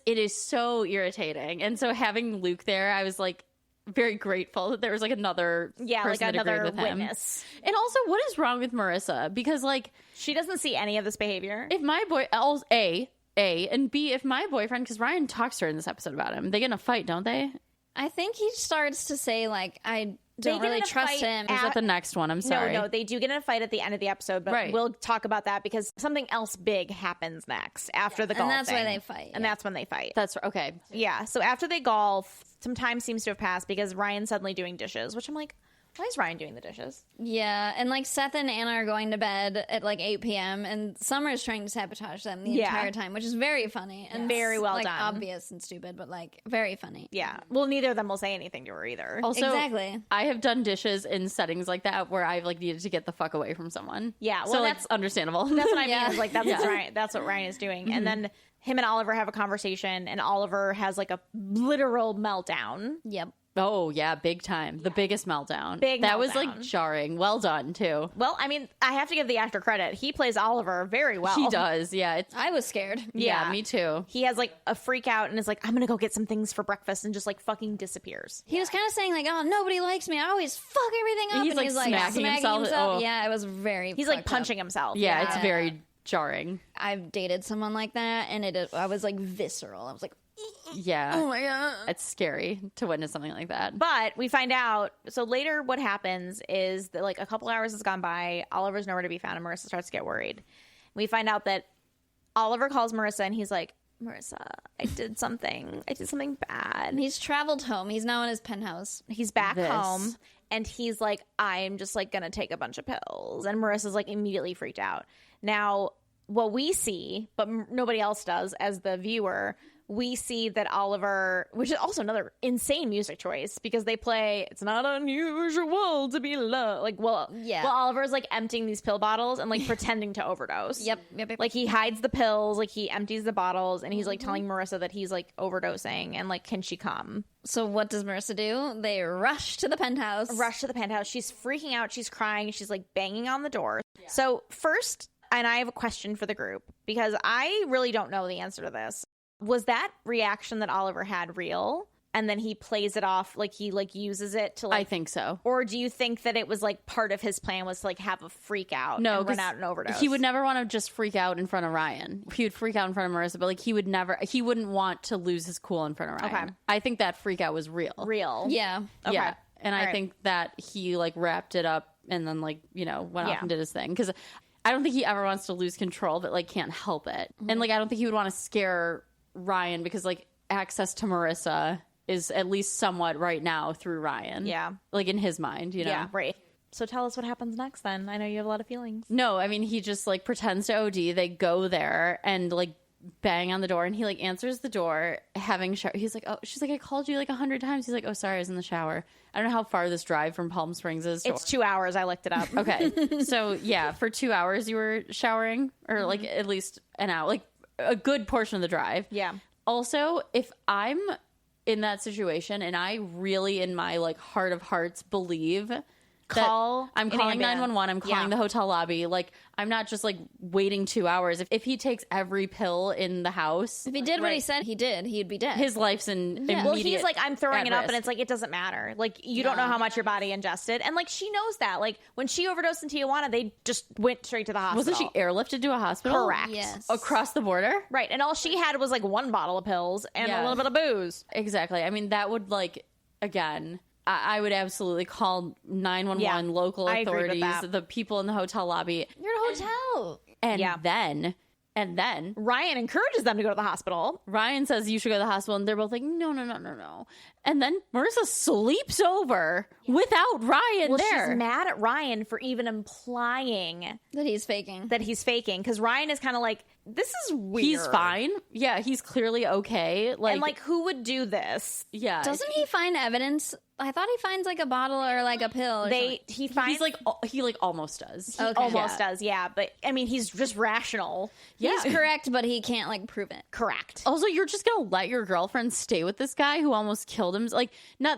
is so irritating. And so having Luke there, I was like very grateful that there was like another person like that another agreed with him. witness. And also, what is wrong with Marissa? Because like she doesn't see any of this behavior. if my boy A and B, if my boyfriend, because Ryan talks to her in this episode about him, they get in a fight, don't they? I think he starts to say like, "I don't get really in a trust fight him." Is that the next one? I'm sorry. No, they do get in a fight at the end of the episode, but we'll talk about that because something else big happens next after the golf. And that's thing. why they fight. And that's when they fight. That's okay. Yeah. So after they golf, some time seems to have passed because Ryan's suddenly doing dishes, which I'm like, why is Ryan doing the dishes? Yeah, and like Seth and Anna are going to bed at like 8 p.m. and Summer's trying to sabotage them the entire time, which is very funny and very well like, done. obvious and stupid, but like very funny. Yeah. Well, neither of them will say anything to her either. Also, Exactly. I have done dishes in settings like that where I've like needed to get the fuck away from someone. Yeah, well, so like, that's understandable. That's what I mean. Yeah. Is like that's what Ryan is doing, and then him and Oliver have a conversation, and Oliver has like a literal meltdown. Yep. Oh, yeah, big time. The biggest meltdown. That was like meltdown. jarring. Well done, too. Well, I mean, I have to give the actor credit. He plays Oliver very well. He does, yeah. I was scared. Yeah, me too. He has like a freak out and is like, I'm going to go get some things for breakfast, and just like fucking disappears. He was kind of saying like, "Oh, nobody likes me. I always fuck everything up." He's, and like, he's like smacking himself. Oh. Yeah, it was very. He's like fucked punching up. himself. Yeah, it's very jarring. I've dated someone like that, and I was like visceral. I was like, Yeah. "Oh my god." It's scary to witness something like that. But we find out, so later what happens is that like a couple hours has gone by, Oliver's nowhere to be found, and Marissa starts to get worried. We find out that Oliver calls Marissa, and he's like, Marissa, I did something bad. And he's traveled home. He's now in his penthouse. He's back home, and he's like, I'm just like gonna take a bunch of pills. And Marissa's like immediately freaked out. Now, what we see, but nobody else does as the viewer, we see that Oliver, which is also another insane music choice, because they play "It's Not Unusual to Be Loved." Like, well, Oliver's like emptying these pill bottles and like pretending to overdose. Yep. Like he hides the pills, like he empties the bottles, and he's like telling Marissa that he's like overdosing, and like, can she come? So what does Marissa do? They rush to the penthouse. She's freaking out. She's crying. She's like banging on the door. Yeah. So first, and I have a question for the group, because I really don't know the answer to this. Was that reaction that Oliver had real? And then he plays it off, like he like uses it to like... I think so. Or do you think that it was like part of his plan was to like have a freak out and run out and overdose? He would never want to just freak out in front of Ryan. He would freak out in front of Marissa, but like he wouldn't want to lose his cool in front of Ryan. Okay. I think that freak out was real. Yeah. Okay. Yeah. And I think that he like wrapped it up and then like, you know, went off and did his thing. Because I don't think he ever wants to lose control, but like can't help it. And like I don't think he would want to scare Ryan, because like access to Marissa is at least somewhat right now through Ryan. Yeah. Like in his mind, you know? Yeah, right. So tell us what happens next then. I know you have a lot of feelings. No, I mean, he just like pretends to OD. They go there and like bang on the door, and he like answers the door having shower. He's like, oh, she's like, I called you like 100 times. He's like, oh, sorry, I was in the shower. I don't know how far this drive from Palm Springs is. It's 2 hours. I looked it up. Okay. So yeah, for 2 hours you were showering, or like at least an hour, like a good portion of the drive. Yeah. Also, if I'm in that situation and I really in my like heart of hearts believe I'm calling 911, I'm calling the hotel lobby, like I'm not just like waiting 2 hours. If he takes every pill in the house, if he did what he said he did, he'd be dead. His life's in immediate. Well, he's like, I'm throwing it up, risk. and it's like, it doesn't matter. Like, you don't know how much your body ingested, and like she knows that. Like when she overdosed in Tijuana, they just went straight to the hospital. Wasn't she airlifted to a hospital? Correct. Yes. Across the border? Right, and all she had was like one bottle of pills and a little bit of booze. Exactly. I mean, that would like, again, I would absolutely call 911, local authorities, the people in the hotel lobby. You're in a hotel. And then Ryan encourages them to go to the hospital. Ryan says you should go to the hospital, and they're both like, no. And then Marissa sleeps over without Ryan there. She's mad at Ryan for even implying That he's faking. Because Ryan is kind of like, this is weird. He's fine. Yeah, he's clearly okay. Like, and like, who would do this? Yeah. Doesn't he find evidence? I thought he finds like a bottle or like a pill. Or He finds he almost does. He almost does, yeah. But I mean, he's just rational. He's correct, but he can't like prove it. Correct. Also, you're just gonna let your girlfriend stay with this guy who almost killed him? Like,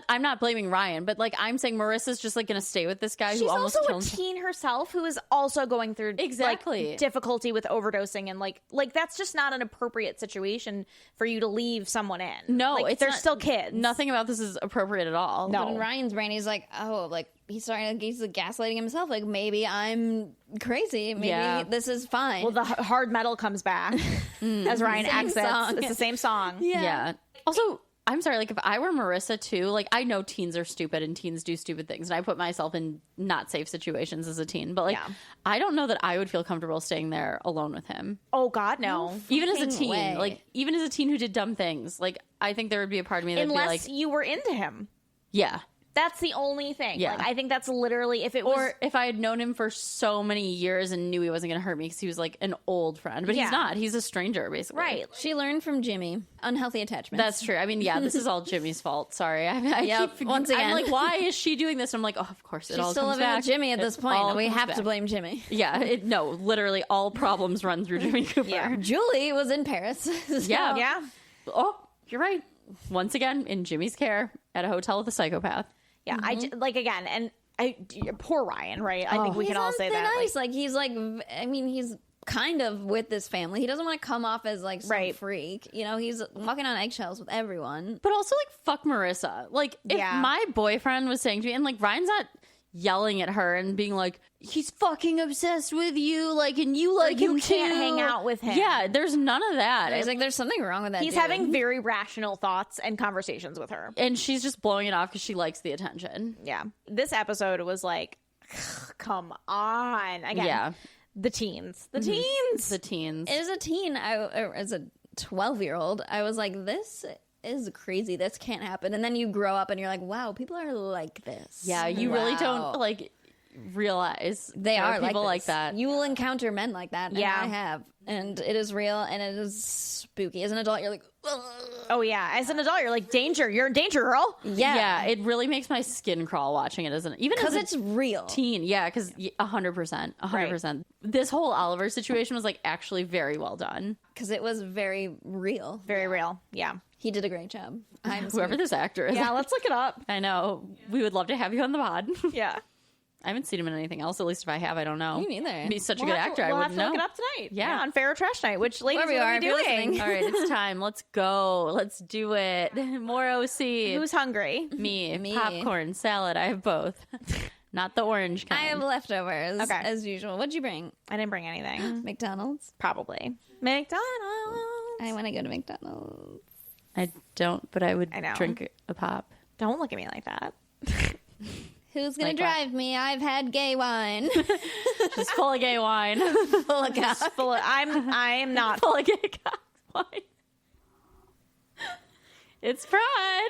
I'm not blaming Ryan, but like I'm saying Marissa's just like gonna stay with this guy who almost killed him. She's also a teen herself who is also going through like, difficulty with overdosing, and like that's just not an appropriate situation for you to leave someone in. No, like, they're still kids. Nothing about this is appropriate at all. No. But in Ryan's brain, he's like, oh, like he's gaslighting himself. Like maybe I'm crazy. Maybe this is fine. Well, the hard metal comes back as Ryan exits. It's the same song. Yeah. Also, I'm sorry, like if I were Marissa too, like I know teens are stupid and teens do stupid things, and I put myself in not safe situations as a teen, but like I don't know that I would feel comfortable staying there alone with him. Oh God, no. Even as a teen, like even as a teen who did dumb things, like I think there would be a part of me that'd be like, you were into him. Yeah. That's the only thing. Yeah. Like, I think that's literally or if I had known him for so many years and knew he wasn't going to hurt me because he was like an old friend, but he's not. He's a stranger, basically. Right. She learned from Jimmy unhealthy attachments. That's true. I mean, this is all Jimmy's fault. Sorry. I keep, once again, I'm like, why is she doing this? I'm like, oh, of course, it all still comes living back. with Jimmy at this point. We have to blame Jimmy. Yeah. No, literally, all problems run through Jimmy Cooper. Yeah. Julie was in Paris. Yeah. Oh, you're right. Once again, in Jimmy's care. at a hotel with a psychopath. Yeah, again, and poor Ryan, right? I think we can all say that. Nice. He's kind of with this family. He doesn't want to come off as like some freak. He's walking on eggshells with everyone. But also, like, fuck Marissa. Like, if my boyfriend was saying to me, and like Ryan's not yelling at her and being like, he's fucking obsessed with you, like, and you like him too. You can't hang out with him. Yeah, there's none of that. He's like, there's something wrong with that. He's dude. having very rational thoughts and conversations with her. And she's just blowing it off because she likes the attention. Yeah. This episode was like, come on. Again, the teens. The teens. The teens. As a teen, as a 12-year-old, I was like, this is crazy. This can't happen. And then you grow up and you're like, wow, people are like this. Yeah, you really don't like realize they are people like that. You will encounter men like that. And I have. And it is real and it is spooky. As an adult, you're like, ugh. Oh yeah. As an adult, you're like, danger. You're in danger, girl. Yeah. It really makes my skin crawl watching it, even because as it's real. Teen. Yeah, because 100%. This whole Oliver situation was like actually very well done because it was very real. Very real. Yeah. He did a great job. Whoever this actor is. Yeah, let's look it up. I know. We would love to have you on the pod. Yeah. I haven't seen him in anything else. At least if I have, I don't know. Me neither. He's such a good actor. I wouldn't know. We'll have to look it up tonight. Yeah. On Fair or Trash Night, which ladies Wherever you are are, if you're listening. All right, it's time. Let's go. Let's do it. More OC. Who's hungry? Me. Popcorn, salad. I have both. Not the orange kind. I have leftovers, as usual. What'd you bring? I didn't bring anything. McDonald's? Probably. McDonald's. I want to go to McDonald's. I don't, but I would drink a pop. Don't look at me like that. Who's going to drive me? I've had gay wine. Just full of gay wine. Full of cock. I am not full of gay cock wine. It's pride.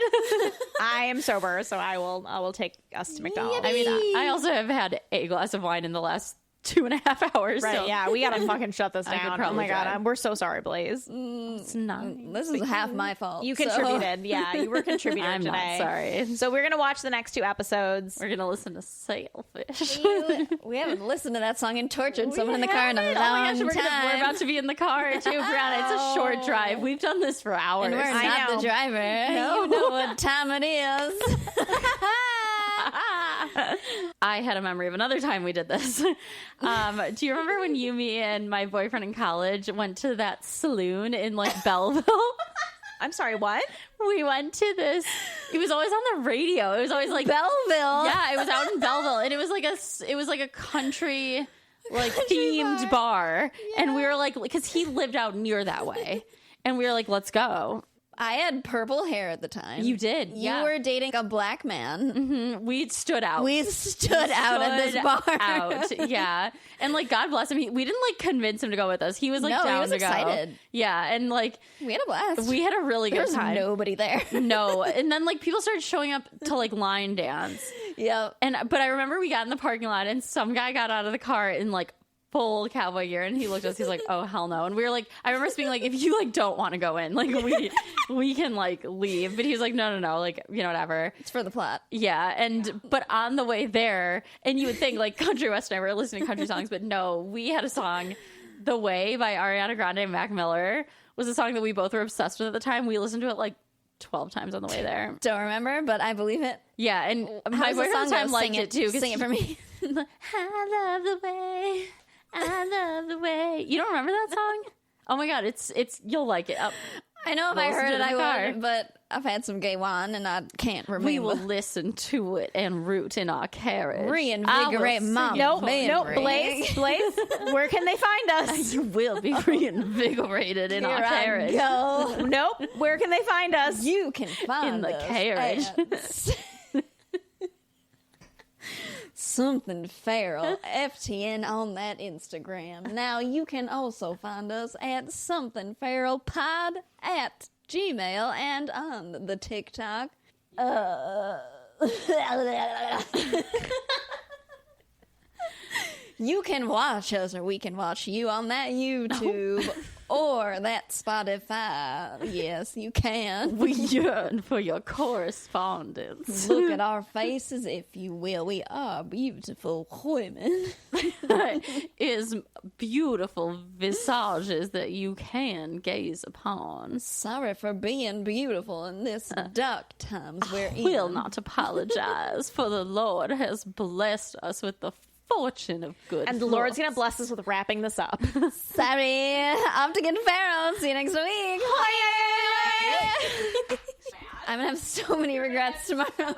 I am sober, so I will take us to McDonald's. I mean, I also have had a glass of wine in the last 2.5 hours. Right, so. yeah, we gotta fucking shut this down. Oh my god, we're so sorry, Blaze. It's not. This is half my fault. You contributed. Yeah, you were contributing I'm today. not sorry. So we're gonna watch the next 2 episodes. We're gonna listen to Sailfish. We haven't listened to that song and tortured someone in the car in a long time. We're about to be in the car too, Brianna. It's a short drive. We've done this for hours. And we're not the driver. No. You know what time it is. I had a memory of another time we did this. Do you remember when you, me, and my boyfriend in college went to that saloon in like Belleville? I'm sorry, what? We went to this. It was always on the radio. It was always like Belleville. Yeah, it was out in Belleville, and it was like a country themed bar. Yeah. And we were like, because he lived out near that way, and we were like, let's go. I had purple hair at the time. You did. You were dating a black man. Mm-hmm. We stood out. We stood out at this bar. Out. Yeah. And like, God bless him. We didn't like convince him to go with us. He was like down he was to excited. Go. Yeah. And like, we had a blast. We had a really good time. There was nobody there. No. And then like people started showing up to like line dance. Yeah. But I remember we got in the parking lot and some guy got out of the car in like full cowboy gear, and he looked at us, he's like, oh hell no. And we were like, I remember us being like, if you like don't want to go in, like we can like leave. But he was like, no, like, you know, whatever, it's for the plot. Yeah. But on the way there, and you would think like Country West and I were listening to country songs, but no, we had a song, The Way by Ariana Grande and Mac Miller was a song that we both were obsessed with at the time. We listened to it like 12 times on the way there. Don't remember, but I believe it. Yeah. And my boyfriend at the time liked it too. Sing it for me. I love the way, I love the way. You don't remember that song? Oh my god, it's you'll like it. I know if I heard it, I would, but I've had some gay wine and I can't remember. We will listen to it and root in our carriage. Reinvigorate my Nope, Blaze, where can they find us? You will be reinvigorated in our carriage. Go. Nope, where can they find us? You can find in the us carriage. Something Feral FTN on that Instagram. Now you can also find us at Something Feral Pod at Gmail and on the TikTok. You can watch us, or we can watch you on that YouTube. or that Spotify. Yes, you can. We yearn for your correspondence. Look at our faces, if you will. We are beautiful women. Is beautiful visages that you can gaze upon. Sorry for being beautiful in this dark times we're in. Will not apologize, for the Lord has blessed us with the fortune of good. And the Lord's going to bless us with wrapping this up. Sorry. Off to get Pharaoh. See you next week. I'm going to have so many regrets tomorrow.